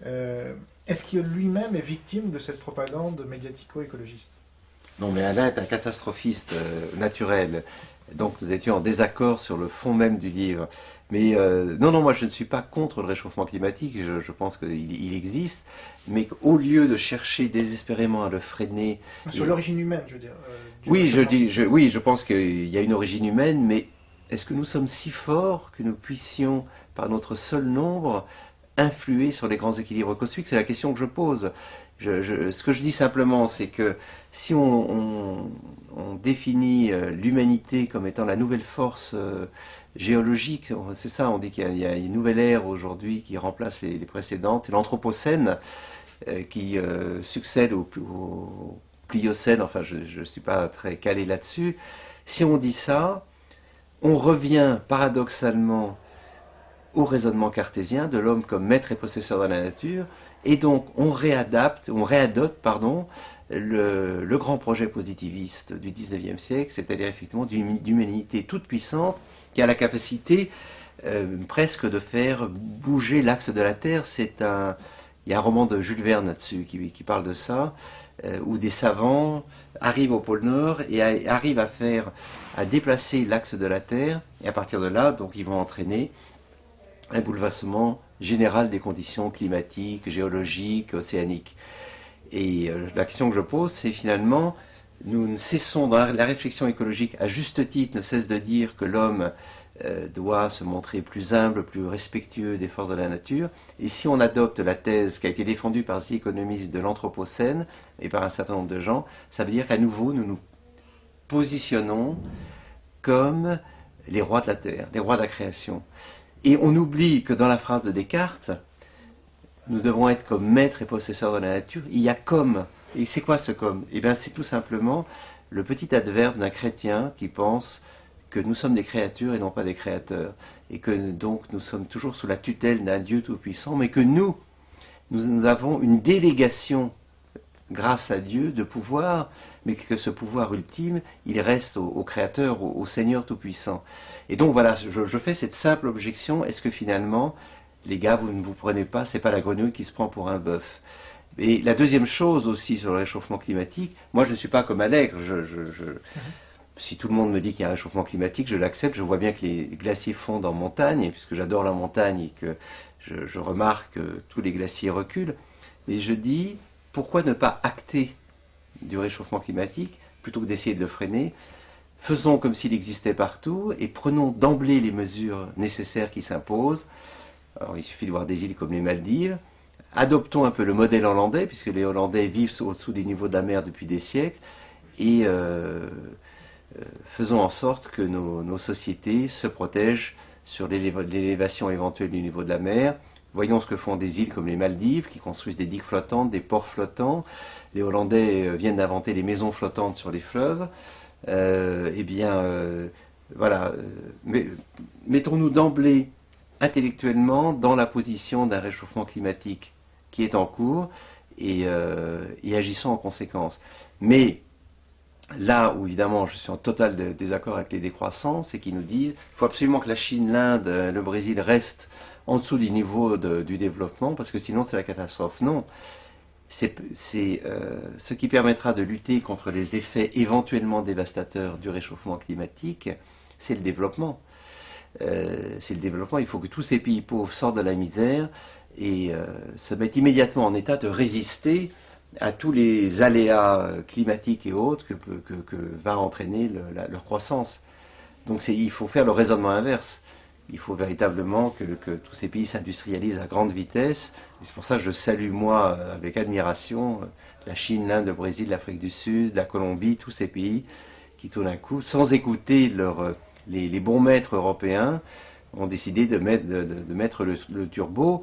Est-ce qu'il lui-même est victime de cette propagande médiatico-écologiste? Non, mais Alain est un catastrophiste naturel. Donc nous étions en désaccord sur le fond même du livre. Mais non, moi je ne suis pas contre le réchauffement climatique, je pense qu'il existe, mais qu'au lieu de chercher désespérément à le freiner... Sur l'origine humaine, je veux dire. Oui, je pense qu'il y a une origine humaine, mais est-ce que nous sommes si forts que nous puissions, par notre seul nombre, influer sur les grands équilibres cosmiques? C'est la question que je pose. Ce que je dis simplement, c'est que si on définit l'humanité comme étant la nouvelle force géologique, c'est ça, on dit qu'il y a une nouvelle ère aujourd'hui qui remplace les précédentes, c'est l'Anthropocène qui succède au Pliocène, enfin je ne suis pas très calé là-dessus. Si on dit ça, on revient paradoxalement au raisonnement cartésien de l'homme comme maître et possesseur de la nature, et donc on réadopte le grand projet positiviste du 19e siècle, c'est-à-dire effectivement d'humanité toute puissante qui a la capacité presque de faire bouger l'axe de la Terre. Il y a un roman de Jules Verne là-dessus qui parle de ça, où des savants arrivent au pôle Nord et arrivent à déplacer l'axe de la Terre, et à partir de là, donc ils vont entraîner un bouleversement général des conditions climatiques, géologiques, océaniques. Et la question que je pose, c'est finalement, nous ne cessons, dans la réflexion écologique, à juste titre, ne cesse de dire que l'homme doit se montrer plus humble, plus respectueux des forces de la nature. Et si on adopte la thèse qui a été défendue par The Economist de l'Anthropocène et par un certain nombre de gens, ça veut dire qu'à nouveau, nous nous positionnons comme les rois de la Terre, les rois de la création. Et on oublie que dans la phrase de Descartes, nous devons être comme maîtres et possesseurs de la nature. Il y a comme Et c'est quoi ce comme? Eh bien, c'est tout simplement le petit adverbe d'un chrétien qui pense que nous sommes des créatures et non pas des créateurs, et que donc nous sommes toujours sous la tutelle d'un Dieu tout-puissant, mais que nous avons une délégation, grâce à Dieu, de pouvoir, mais que ce pouvoir ultime, il reste au Créateur, au Seigneur tout-puissant. Et donc voilà, je fais cette simple objection, est-ce que finalement, les gars, vous ne vous prenez pas, c'est pas la grenouille qui se prend pour un bœuf. Et la deuxième chose aussi sur le réchauffement climatique, moi je ne suis pas comme Allègre, si tout le monde me dit qu'il y a un réchauffement climatique, je l'accepte, je vois bien que les glaciers fondent en montagne, puisque j'adore la montagne et que je remarque que tous les glaciers reculent, mais je dis, pourquoi ne pas acter du réchauffement climatique plutôt que d'essayer de le freiner? Faisons comme s'il existait partout et prenons d'emblée les mesures nécessaires qui s'imposent. Alors il suffit de voir des îles comme les Maldives. Adoptons un peu le modèle hollandais, puisque les Hollandais vivent au-dessous des niveaux de la mer depuis des siècles, et faisons en sorte que nos sociétés se protègent sur l'élévation éventuelle du niveau de la mer. Voyons ce que font des îles comme les Maldives, qui construisent des digues flottantes, des ports flottants. Les Hollandais viennent d'inventer les maisons flottantes sur les fleuves. Voilà. Mettons-nous d'emblée intellectuellement dans la position d'un réchauffement climatique qui est en cours et agissons en conséquence. Mais là où évidemment je suis en total désaccord avec les décroissants, c'est qu'ils nous disent qu'il faut absolument que la Chine, l'Inde, le Brésil restent en dessous du niveau du développement, parce que sinon c'est la catastrophe. Non, c'est ce qui permettra de lutter contre les effets éventuellement dévastateurs du réchauffement climatique, c'est le développement. C'est le développement, il faut que tous ces pays pauvres sortent de la misère et se mettent immédiatement en état de résister à tous les aléas climatiques et autres que va entraîner leur croissance. Donc il faut faire le raisonnement inverse. Il faut véritablement que tous ces pays s'industrialisent à grande vitesse. Et c'est pour ça que je salue, moi, avec admiration, la Chine, l'Inde, le Brésil, l'Afrique du Sud, la Colombie, tous ces pays qui, tout d'un coup, sans écouter les bons maîtres européens, ont décidé de mettre le turbo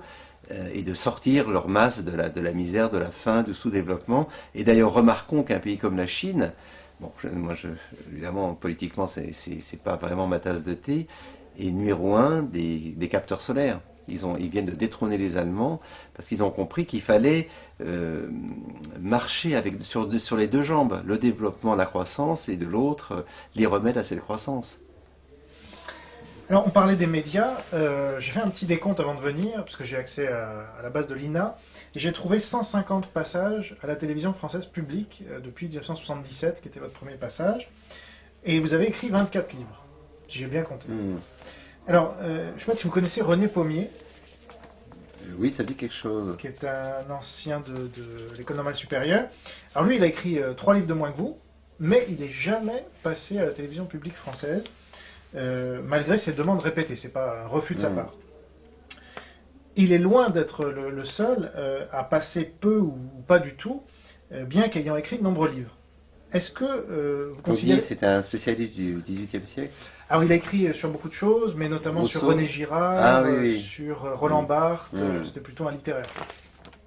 et de sortir leur masse de la misère, de la faim, du sous-développement. Et d'ailleurs, remarquons qu'un pays comme la Chine, bon, évidemment, politiquement, c'est pas vraiment ma tasse de thé, est numéro un des capteurs solaires. Ils viennent de détrôner les Allemands parce qu'ils ont compris qu'il fallait marcher sur les deux jambes, le développement, la croissance, et de l'autre, les remèdes à cette croissance. Alors, on parlait des médias. J'ai fait un petit décompte avant de venir, parce que j'ai accès à la base de l'INA, et j'ai trouvé 150 passages à la télévision française publique depuis 1977, qui était votre premier passage. Et vous avez écrit 24 livres, si j'ai bien compté. Alors, je ne sais pas si vous connaissez René Pommier. Oui, ça dit quelque chose. Qui est un ancien de l'École normale supérieure. Alors lui, il a écrit 3 livres de moins que vous, mais il n'est jamais passé à la télévision publique française, malgré ses demandes répétées. Ce n'est pas un refus de sa part. Il est loin d'être le seul à passer peu ou pas du tout, bien qu'ayant écrit de nombreux livres. Est-ce que vous considérez... C'est un spécialiste du XVIIIe siècle. Alors il a écrit sur beaucoup de choses, mais notamment sur René Girard, sur Roland Barthes. C'était plutôt un littéraire.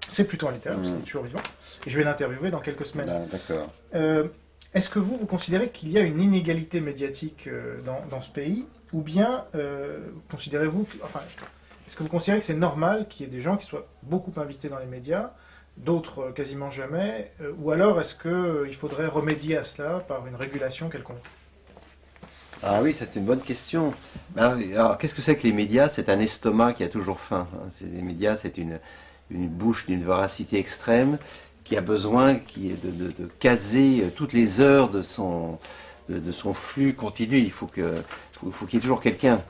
C'est plutôt un littéraire, parce qu'il est toujours vivant. Et je vais l'interviewer dans quelques semaines. D'accord. Est-ce que vous considérez qu'il y a une inégalité médiatique dans ce pays, ou bien considérez-vous... est-ce que vous considérez que c'est normal qu'il y ait des gens qui soient beaucoup invités dans les médias, d'autres quasiment jamais, ou alors est-ce qu'il faudrait remédier à cela par une régulation quelconque? Ah oui, c'est une bonne question. Alors, qu'est-ce que c'est que les médias? C'est un estomac qui a toujours faim. Les médias, c'est une bouche d'une voracité extrême qui a besoin de caser toutes les heures de son flux continu. Il faut qu'il y ait toujours quelqu'un.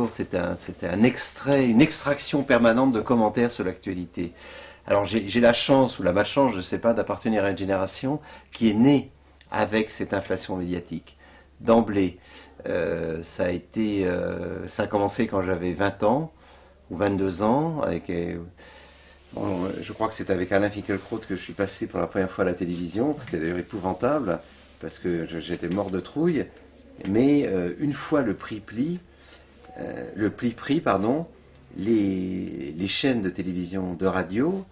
C'est un extrait, une extraction permanente de commentaires sur l'actualité. Alors j'ai la chance ou la malchance, je ne sais pas, d'appartenir à une génération qui est née avec cette inflation médiatique. D'emblée, ça a commencé quand j'avais 20 ans ou 22 ans. Je crois que c'est avec Alain Finkielkraut que je suis passé pour la première fois à la télévision. C'était d'ailleurs épouvantable parce que j'étais mort de trouille. Mais une fois le pli pris, les chaînes de télévision, de radio,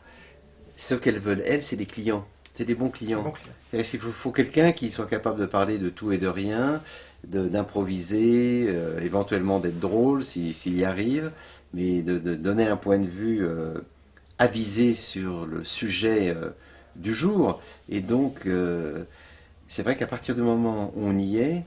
ce qu'elles veulent, elles, c'est des clients. C'est des bons Un clients. bon client. C'est-à-dire qu'il faut quelqu'un qui soit capable de parler de tout et de rien, d'improviser, éventuellement d'être drôle s'il y arrive, mais de donner un point de vue avisé sur le sujet du jour. Et donc, c'est vrai qu'à partir du moment où on y est,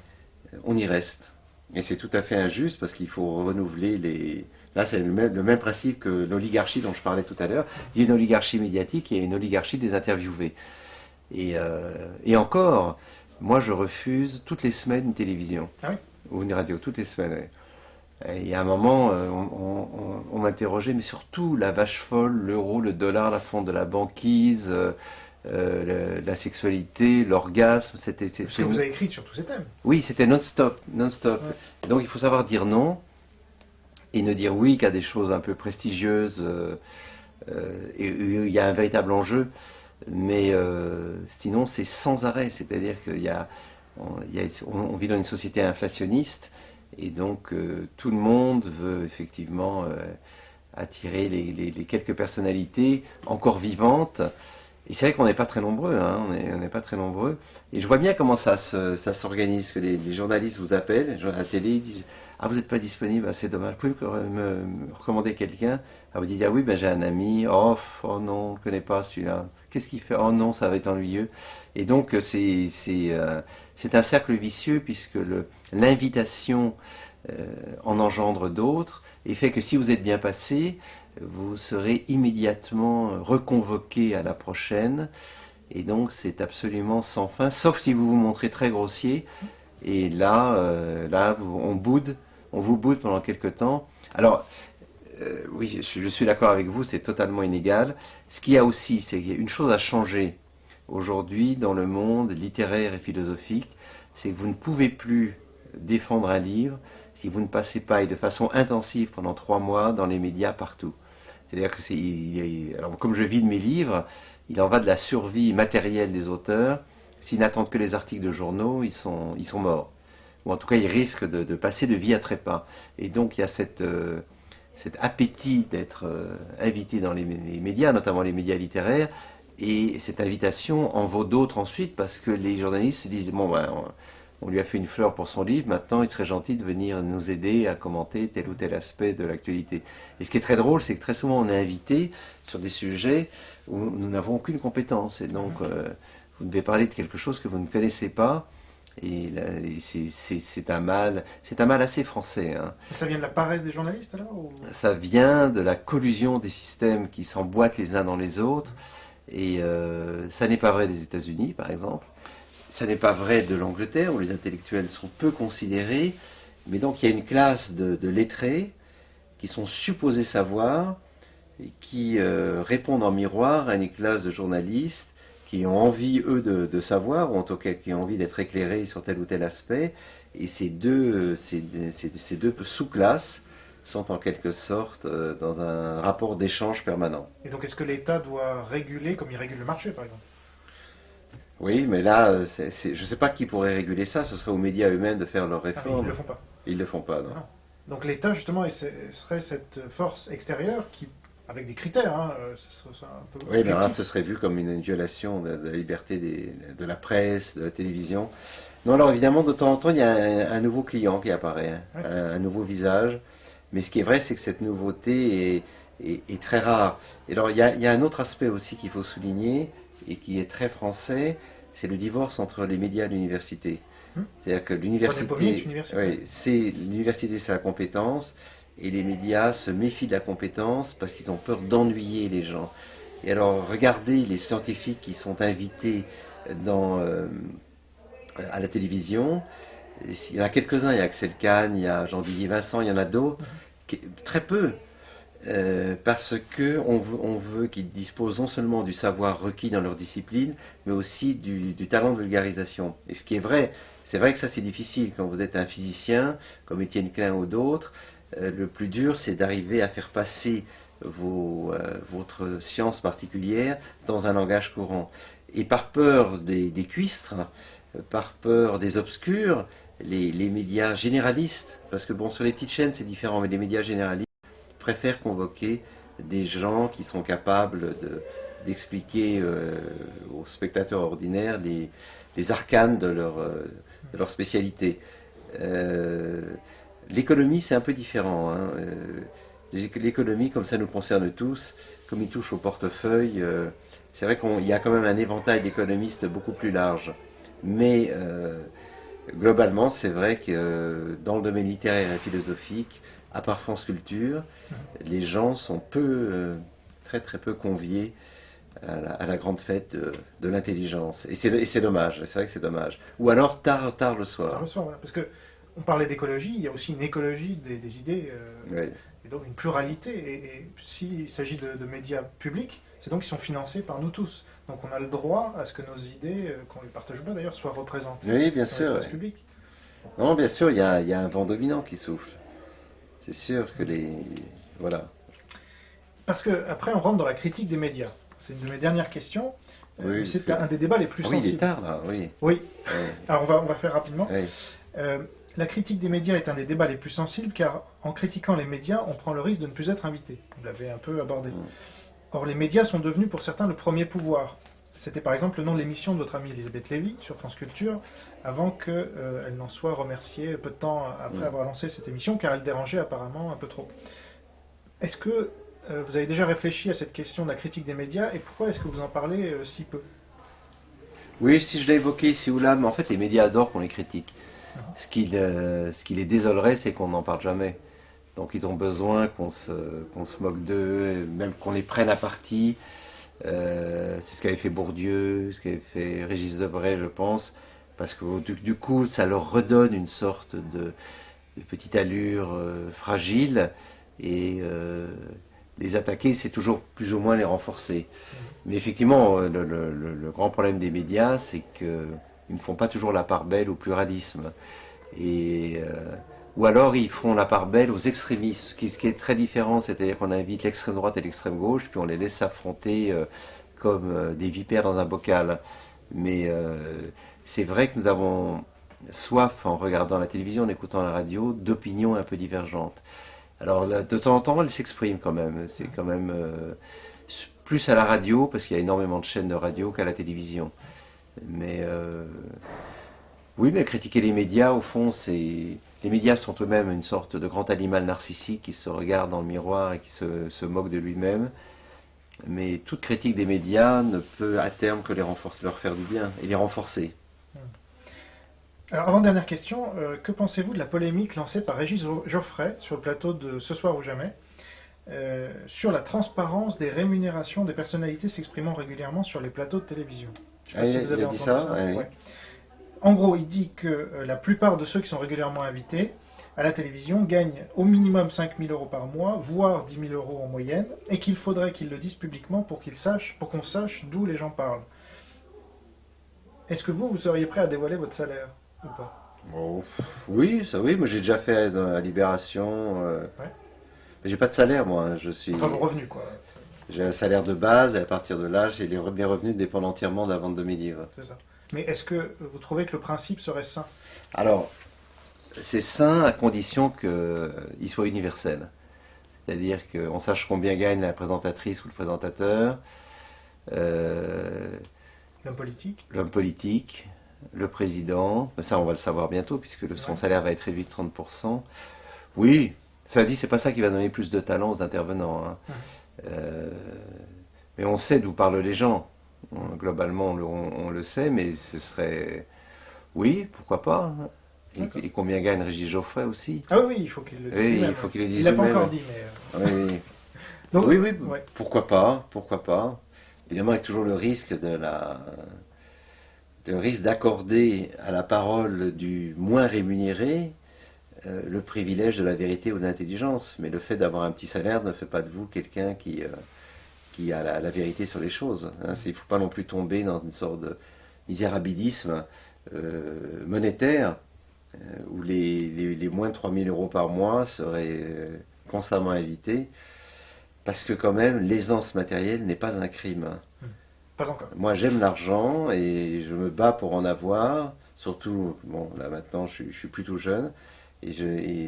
on y reste. Et c'est tout à fait injuste parce qu'il faut renouveler les... Là, c'est le même principe que l'oligarchie dont je parlais tout à l'heure. Il y a une oligarchie médiatique et une oligarchie des interviewés. Et encore, moi, je refuse toutes les semaines une télévision. Ah oui? Ou une radio, toutes les semaines. Ouais. Et il y a un moment, on m'interrogeait, mais surtout la vache folle, l'euro, le dollar, la fonte de la banquise, la sexualité, l'orgasme. Parce que vous avez écrit sur tous ces thèmes. Oui, c'était non-stop, non-stop. Ouais. Donc il faut savoir dire non et ne dire oui qu'à des choses un peu prestigieuses. Et il y a un véritable enjeu, mais sinon c'est sans arrêt. C'est-à-dire on vit dans une société inflationniste et donc tout le monde veut effectivement attirer les quelques personnalités encore vivantes. Et c'est vrai qu'on n'est pas très nombreux, hein, on n'est pas très nombreux. Et je vois bien comment ça s'organise, que les journalistes vous appellent, à la télé, ils disent « Ah, vous n'êtes pas disponible, ah, c'est dommage, vous pouvez me recommander quelqu'un ?» Ah, vous dites « Ah oui, ben, j'ai un ami, oh non, je ne connais pas celui-là. Qu'est-ce qu'il fait? Oh non, ça va être ennuyeux. » Et donc c'est un cercle vicieux puisque l'invitation en engendre d'autres et fait que si vous êtes bien passé, vous serez immédiatement reconvoqué à la prochaine. Et donc c'est absolument sans fin, sauf si vous vous montrez très grossier. Et là, on vous boude pendant quelques temps. Alors, oui, je suis d'accord avec vous, c'est totalement inégal. Ce qu'il y a aussi, c'est qu'il y a une chose à changer aujourd'hui dans le monde littéraire et philosophique, c'est que vous ne pouvez plus défendre un livre si vous ne passez pas et de façon intensive pendant 3 mois dans les médias partout. C'est-à-dire que alors comme je vis de mes livres, il en va de la survie matérielle des auteurs. S'ils n'attendent que les articles de journaux, ils sont morts. Ou en tout cas, ils risquent de passer de vie à trépas. Et donc, il y a cet appétit d'être invité dans les médias, notamment les médias littéraires. Et cette invitation en vaut d'autres ensuite parce que les journalistes se disent bon, ben, on lui a fait une fleur pour son livre, maintenant il serait gentil de venir nous aider à commenter tel ou tel aspect de l'actualité. Et ce qui est très drôle, c'est que très souvent on est invité sur des sujets où nous n'avons aucune compétence. Et donc vous devez parler de quelque chose que vous ne connaissez pas. Et c'est un mal assez français. Hein. Et ça vient de la paresse des journalistes alors ou... Ça vient de la collusion des systèmes qui s'emboîtent les uns dans les autres. Et ça n'est pas vrai des États-Unis, par exemple. Ça n'est pas vrai de l'Angleterre, où les intellectuels sont peu considérés. Mais donc il y a une classe de lettrés qui sont supposés savoir et qui répondent en miroir à une classe de journalistes qui ont envie, eux, de savoir, ou en tout cas qui ont envie d'être éclairés sur tel ou tel aspect. Et ces deux sous-classes sont en quelque sorte dans un rapport d'échange permanent. Et donc est-ce que l'État doit réguler comme il régule le marché par exemple? Oui, mais là, je ne sais pas qui pourrait réguler ça, ce serait aux médias eux-mêmes de faire leurs Ah, mais ils réformes. ne le font pas. Ils ne le font pas, non. Non. Donc l'État justement serait cette force extérieure qui, avec des critères, hein, ce serait un peu Oui, mais là, objectif. ce serait vu comme une violation de la liberté de la presse, de la télévision. Non, alors évidemment, de temps en temps, il y a un nouveau client qui apparaît, hein, Ouais. un nouveau visage. Mais ce qui est vrai, c'est que cette nouveauté est très rare. Et alors, il y a un autre aspect aussi qu'il faut souligner, et qui est très français, c'est le divorce entre les médias et l'université. C'est-à-dire que Troisième pommier est l'université, université. oui, l'université, c'est la compétence, et les médias se méfient de la compétence parce qu'ils ont peur d'ennuyer les gens. Et alors, regardez les scientifiques qui sont invités à la télévision. Il y en a quelques-uns, il y a Axel Kahn, il y a Jean-Didier Vincent, il y en a d'autres, très peu. Parce que on veut qu'ils disposent non seulement du savoir requis dans leur discipline, mais aussi du talent de vulgarisation. Et ce qui est vrai, c'est vrai que ça c'est difficile quand vous êtes un physicien, comme Étienne Klein ou d'autres. Le plus dur, c'est d'arriver à faire passer votre science particulière dans un langage courant. Et par peur des cuistres, par peur des obscurs, les médias généralistes, parce que bon, sur les petites chaînes c'est différent, mais les médias généralistes préfèrent convoquer des gens qui sont capables d'expliquer aux spectateurs ordinaires les arcanes de leur spécialité. L'économie, c'est un peu différent, hein. L'économie, comme ça nous concerne tous, comme il touche au portefeuille, c'est vrai qu'il y a quand même un éventail d'économistes beaucoup plus large. Mais globalement, c'est vrai que dans le domaine littéraire et philosophique, à part France Culture, les gens sont très très peu conviés à la grande fête de l'intelligence. Et c'est dommage, c'est vrai que c'est dommage. Ou alors tard le soir. Tard le soir, voilà. Parce que on parlait d'écologie, il y a aussi une écologie des idées, Oui. et donc une pluralité. Et s'il s'agit de médias publics, c'est donc qu'ils sont financés par nous tous. Donc on a le droit à ce que nos idées, qu'on les partage pas d'ailleurs, soient représentées Oui, bien dans sûr. l'espace public. Non, bien sûr, il y a un vent dominant qui souffle. C'est sûr que Voilà. Parce que après on rentre dans la critique des médias. C'est une de mes dernières questions. Oui, c'est un des débats les plus oui, il est sensibles. tard, là, oui. Oui. Oui. Alors on va faire rapidement. Oui. La critique des médias est un des débats les plus sensibles car en critiquant les médias, on prend le risque de ne plus être invité. Vous l'avez un peu abordé. Or, les médias sont devenus pour certains le premier pouvoir. C'était par exemple le nom de l'émission de votre amie Elisabeth Lévy sur France Culture, avant qu'elle n'en soit remerciée peu de temps après avoir lancé cette émission, car elle dérangeait apparemment un peu trop. Est-ce que vous avez déjà réfléchi à cette question de la critique des médias, et pourquoi est-ce que vous en parlez si peu? Oui, si je l'ai évoqué ici ou là, mais en fait, les médias adorent qu'on les critique. Ce qui les désolerait, c'est qu'on n'en parle jamais. Donc ils ont besoin qu'on se moque d'eux, même qu'on les prenne à partie. C'est ce qu'avait fait Bourdieu, ce qu'avait fait Régis Debray, je pense, parce que du coup, ça leur redonne une sorte de petite allure fragile, et les attaquer, c'est toujours plus ou moins les renforcer. Mais effectivement, le grand problème des médias, c'est qu'ils ne font pas toujours la part belle au pluralisme. Ou alors ils font la part belle aux extrémistes, ce qui est très différent, c'est-à-dire qu'on invite l'extrême droite et l'extrême gauche, puis on les laisse s'affronter comme des vipères dans un bocal. Mais c'est vrai que nous avons soif, en regardant la télévision, en écoutant la radio, d'opinions un peu divergentes. Alors là, de temps en temps, elles s'expriment quand même. C'est quand même plus à la radio, parce qu'il y a énormément de chaînes de radio qu'à la télévision. Mais oui, mais critiquer les médias, au fond, c'est... Les médias sont eux-mêmes une sorte de grand animal narcissique qui se regarde dans le miroir et qui se moque de lui-même. Mais toute critique des médias ne peut à terme que leur faire du bien et les renforcer. Alors, avant-dernière question, que pensez-vous de la polémique lancée par Régis Geoffrey sur le plateau de Ce soir ou jamais, sur la transparence des rémunérations des personnalités s'exprimant régulièrement sur les plateaux de télévision? Je sais pas si vous avez il a dit entendu ça, oui. Ouais. En gros, il dit que la plupart de ceux qui sont régulièrement invités à la télévision gagnent au minimum 5 000 euros par mois, voire 10 000 euros en moyenne, et qu'il faudrait qu'ils le disent publiquement pour qu'on sache d'où les gens parlent. Est-ce que vous seriez prêt à dévoiler votre salaire ou pas? Oh, oui, ça oui, moi j'ai déjà fait à Libération. Ouais. Mais j'ai pas de salaire, moi. Je suis... Enfin, vos revenus, quoi. J'ai un salaire de base, et à partir de là, mes revenus dépendent entièrement de la vente de mes livres. C'est ça. Mais est-ce que vous trouvez que le principe serait sain? Alors, c'est sain à condition qu'il soit universel. C'est-à-dire qu'on sache combien gagne la présentatrice ou le présentateur, L'homme politique, le président. Ça, on va le savoir bientôt, puisque son Ouais. salaire va être réduit de 30%. Oui, cela dit, c'est pas ça qui va donner plus de talent aux intervenants, hein. Mais on sait d'où parlent les gens. Globalement, on le sait, mais ce serait... Oui, pourquoi pas, hein. Et combien gagne Régis Geoffrey aussi? Ah oui, il faut qu'il le dise. Oui, lui-même. il faut qu'il le dise Il l'a pas lui-même. encore dit, mais... Oui, Donc, oui, oui, ouais. pourquoi pas. Évidemment, avec toujours le risque le risque d'accorder à la parole du moins rémunéré le privilège de la vérité ou de l'intelligence. Mais le fait d'avoir un petit salaire ne fait pas de vous quelqu'un qui a la vérité sur les choses, hein. Il ne faut pas non plus tomber dans une sorte de misérabilisme monétaire où les moins de 3 000 euros par mois seraient constamment invités, parce que quand même, l'aisance matérielle n'est pas un crime. Pas encore. Moi, j'aime l'argent et je me bats pour en avoir, surtout, bon, là maintenant, je suis plutôt jeune, et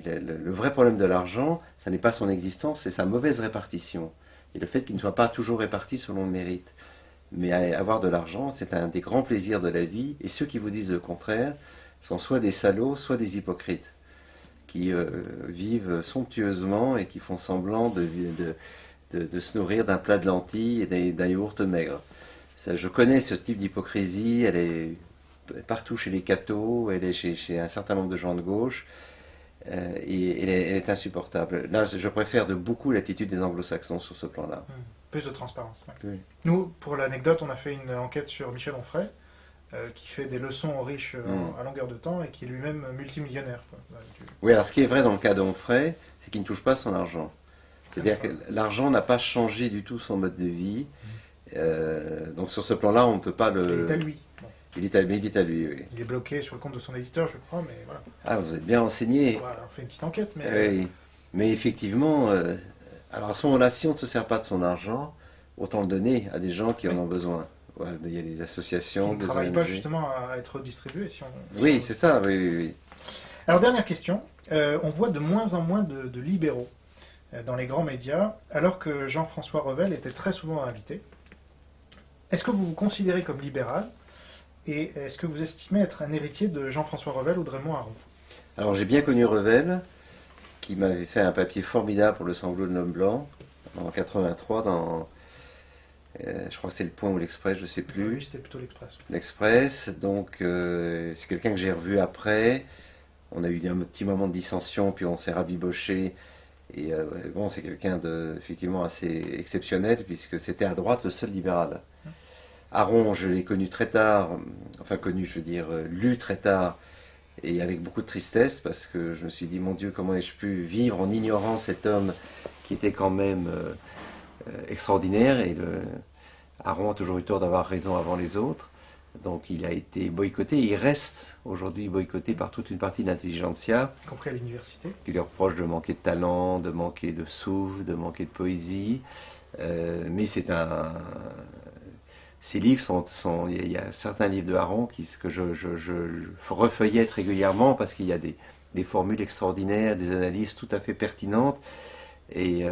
le vrai problème de l'argent, ça n'est pas son existence, c'est sa mauvaise répartition. et le fait qu'il ne soit pas toujours réparti selon le mérite. Mais avoir de l'argent, c'est un des grands plaisirs de la vie, et ceux qui vous disent le contraire sont soit des salauds, soit des hypocrites, qui vivent somptueusement et qui font semblant de se nourrir d'un plat de lentilles et d'un yaourt maigre. Ça, je connais ce type d'hypocrisie, elle est partout chez les cathos, elle est chez un certain nombre de gens de gauche, et elle est insupportable. Là, je préfère de beaucoup l'attitude des anglo-saxons sur ce plan-là. Plus de transparence. Ouais. Oui. Nous, pour l'anecdote, on a fait une enquête sur Michel Onfray, qui fait des leçons aux riches à longueur de temps et qui est lui-même multimillionnaire. Quoi. Oui, alors ce qui est vrai dans le cas d'Onfray, c'est qu'il ne touche pas son argent. C'est-à-dire que l'argent n'a pas changé du tout son mode de vie. Donc sur ce plan-là, on ne peut pas le... Il est à lui. Bon. Il est à lui, oui. Il est bloqué sur le compte de son éditeur, je crois, mais voilà. Ah, vous êtes bien renseigné. Voilà, on fait une petite enquête, mais... Oui. Mais effectivement, alors à ce moment-là, si on ne se sert pas de son argent, autant le donner à des gens qui en ont besoin. Voilà, il y a des associations, qui ne des travaillent ONG. pas justement à être redistribués. Oui, c'est ça, oui. Alors, dernière question. On voit de moins en moins de libéraux dans les grands médias, alors que Jean-François Revel était très souvent invité. Est-ce que vous vous considérez comme libéral et est-ce que vous estimez être un héritier de Jean-François Revel ou de Raymond Aron? Alors j'ai bien connu Revel, qui m'avait fait un papier formidable pour le Sanglot de l'Homme Blanc, en 83, dans, je crois que c'est le Point ou l'Express, je ne sais plus. Oui, c'était plutôt l'Express. L'Express, donc c'est quelqu'un que j'ai revu après. On a eu un petit moment de dissension, puis on s'est rabiboché. Et bon, c'est quelqu'un de effectivement assez exceptionnel, puisque c'était à droite le seul libéral. Aron, je l'ai connu très tard, enfin connu, je veux dire, lu très tard, et avec beaucoup de tristesse, parce que je me suis dit, mon Dieu, comment ai-je pu vivre en ignorant cet homme qui était quand même extraordinaire, et Aron a toujours eu tort d'avoir raison avant les autres, donc il a été boycotté, il reste aujourd'hui boycotté par toute une partie de l'intelligentsia, y compris à l'université, qui lui reproche de manquer de talent, de manquer de souffle, de manquer de poésie, mais c'est un... Ces livres il y a certains livres de Aron que je refeuillette régulièrement parce qu'il y a des formules extraordinaires, des analyses tout à fait pertinentes. Et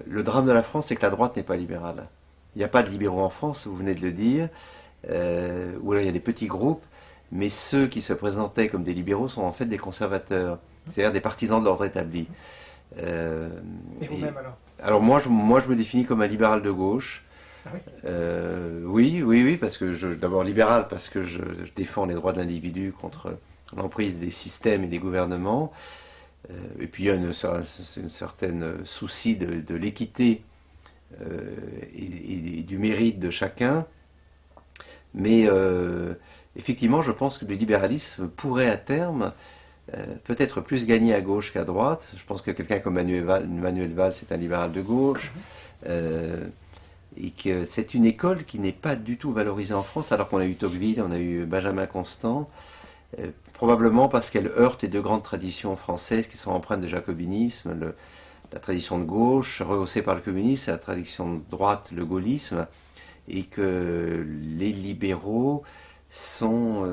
le drame de la France, c'est que la droite n'est pas libérale. Il n'y a pas de libéraux en France, vous venez de le dire, ou alors il y a des petits groupes, mais ceux qui se présentaient comme des libéraux sont en fait des conservateurs, c'est-à-dire des partisans de l'ordre établi. et vous-même alors? Alors moi, je me définis comme un libéral de gauche. Ah oui. Oui, parce que d'abord libéral, parce que je défends les droits de l'individu contre l'emprise des systèmes et des gouvernements. Et puis il y a une certaine souci de l'équité et du mérite de chacun. Mais effectivement, je pense que le libéralisme pourrait à terme peut-être plus gagner à gauche qu'à droite. Je pense que quelqu'un comme Manuel Valls est un libéral de gauche. Et que c'est une école qui n'est pas du tout valorisée en France, alors qu'on a eu Tocqueville, on a eu Benjamin Constant, probablement parce qu'elle heurte les deux grandes traditions françaises qui sont empreintes de jacobinisme, la tradition de gauche, rehaussée par le communisme, et la tradition de droite, le gaullisme, et que les libéraux sont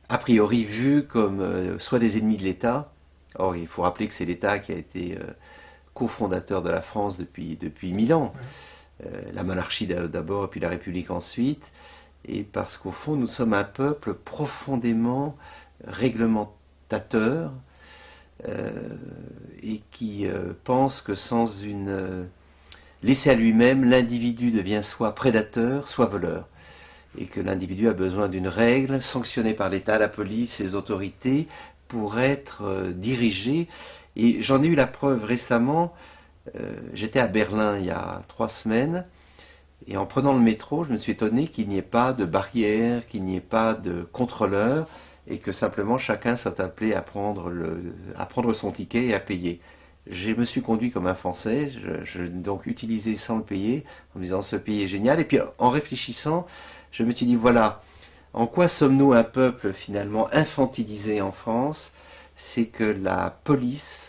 a priori vus comme soit des ennemis de l'État. Or, il faut rappeler que c'est l'État qui a été cofondateur de la France depuis 1000 ans. La monarchie d'abord et puis la République ensuite, et parce qu'au fond nous sommes un peuple profondément réglementateur et qui pense que sans une laissé à lui-même, l'individu devient soit prédateur, soit voleur, et que l'individu a besoin d'une règle sanctionnée par l'État, la police, ses autorités, pour être dirigé. Et j'en ai eu la preuve récemment. J'étais à Berlin il y a 3 semaines, et en prenant le métro, je me suis étonné qu'il n'y ait pas de barrière, qu'il n'y ait pas de contrôleur, et que simplement chacun soit appelé à prendre son ticket et à payer. Je me suis conduit comme un Français, je donc utilisé sans le payer, en me disant ce pays est génial, et puis en réfléchissant, je me suis dit voilà, en quoi sommes-nous un peuple finalement infantilisé en France? C'est que la police,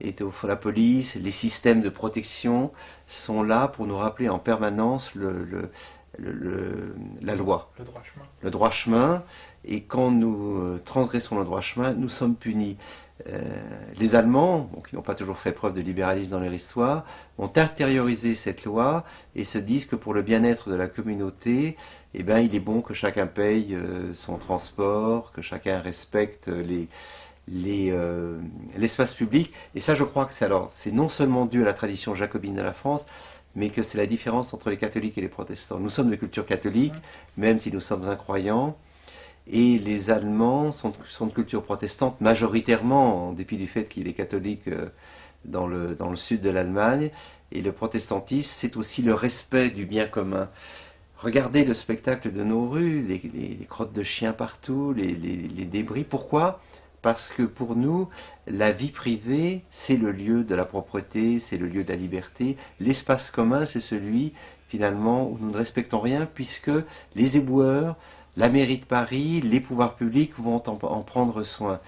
et au fond la police, les systèmes de protection sont là pour nous rappeler en permanence la loi. Le droit chemin. Le droit chemin, et quand nous transgressons le droit chemin, nous sommes punis. Les Allemands, bon, qui n'ont pas toujours fait preuve de libéralisme dans leur histoire, ont intériorisé cette loi et se disent que pour le bien-être de la communauté, eh ben, il est bon que chacun paye son transport, que chacun respecte l'espace public. Et ça, je crois que c'est non seulement dû à la tradition jacobine de la France, mais que c'est la différence entre les catholiques et les protestants. Nous sommes de culture catholique, même si nous sommes incroyants, et les Allemands sont de culture protestante majoritairement, en dépit du fait qu'il est catholique dans le sud de l'Allemagne. Et le protestantisme, c'est aussi le respect du bien commun. Regardez le spectacle de nos rues, les crottes de chiens partout, les débris. Pourquoi ? Parce que pour nous, la vie privée, c'est le lieu de la propreté, c'est le lieu de la liberté. L'espace commun, c'est celui, finalement, où nous ne respectons rien, puisque les éboueurs, la mairie de Paris, les pouvoirs publics vont en prendre soin.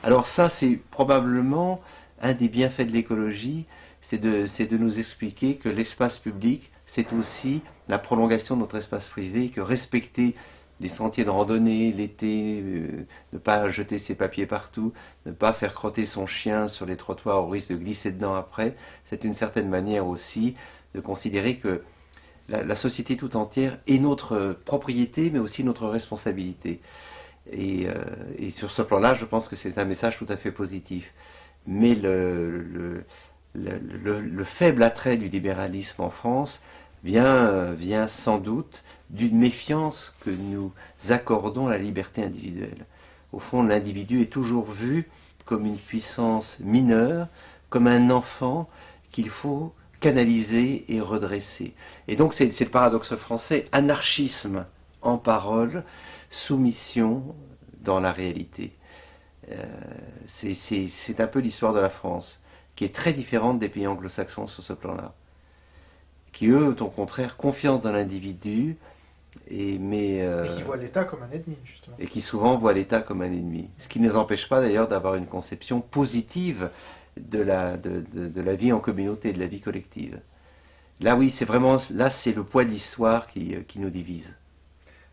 Alors ça, c'est probablement un des bienfaits de l'écologie, c'est de nous expliquer que l'espace public, c'est aussi la prolongation de notre espace privé, que respecter les sentiers de randonnée, l'été, ne pas jeter ses papiers partout, ne pas faire crotter son chien sur les trottoirs au risque de glisser dedans après, c'est une certaine manière aussi de considérer que la société tout entière est notre propriété, mais aussi notre responsabilité. Et sur ce plan-là, je pense que c'est un message tout à fait positif. Mais le faible attrait du libéralisme en France vient sans doute d'une méfiance que nous accordons à la liberté individuelle. Au fond, l'individu est toujours vu comme une puissance mineure, comme un enfant qu'il faut canaliser et redresser. Et donc c'est le paradoxe français, anarchisme en parole, soumission dans la réalité. C'est un peu l'histoire de la France, qui est très différente des pays anglo-saxons sur ce plan-là, qui eux ont au contraire confiance dans l'individu, et qui voient l'État comme un ennemi, justement. Et qui souvent voient l'État comme un ennemi. Ce qui ne les empêche pas d'ailleurs d'avoir une conception positive de la vie en communauté, de la vie collective. Là oui, c'est le poids de l'histoire qui nous divise.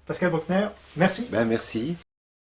Pascal Bruckner, merci. Ben, merci.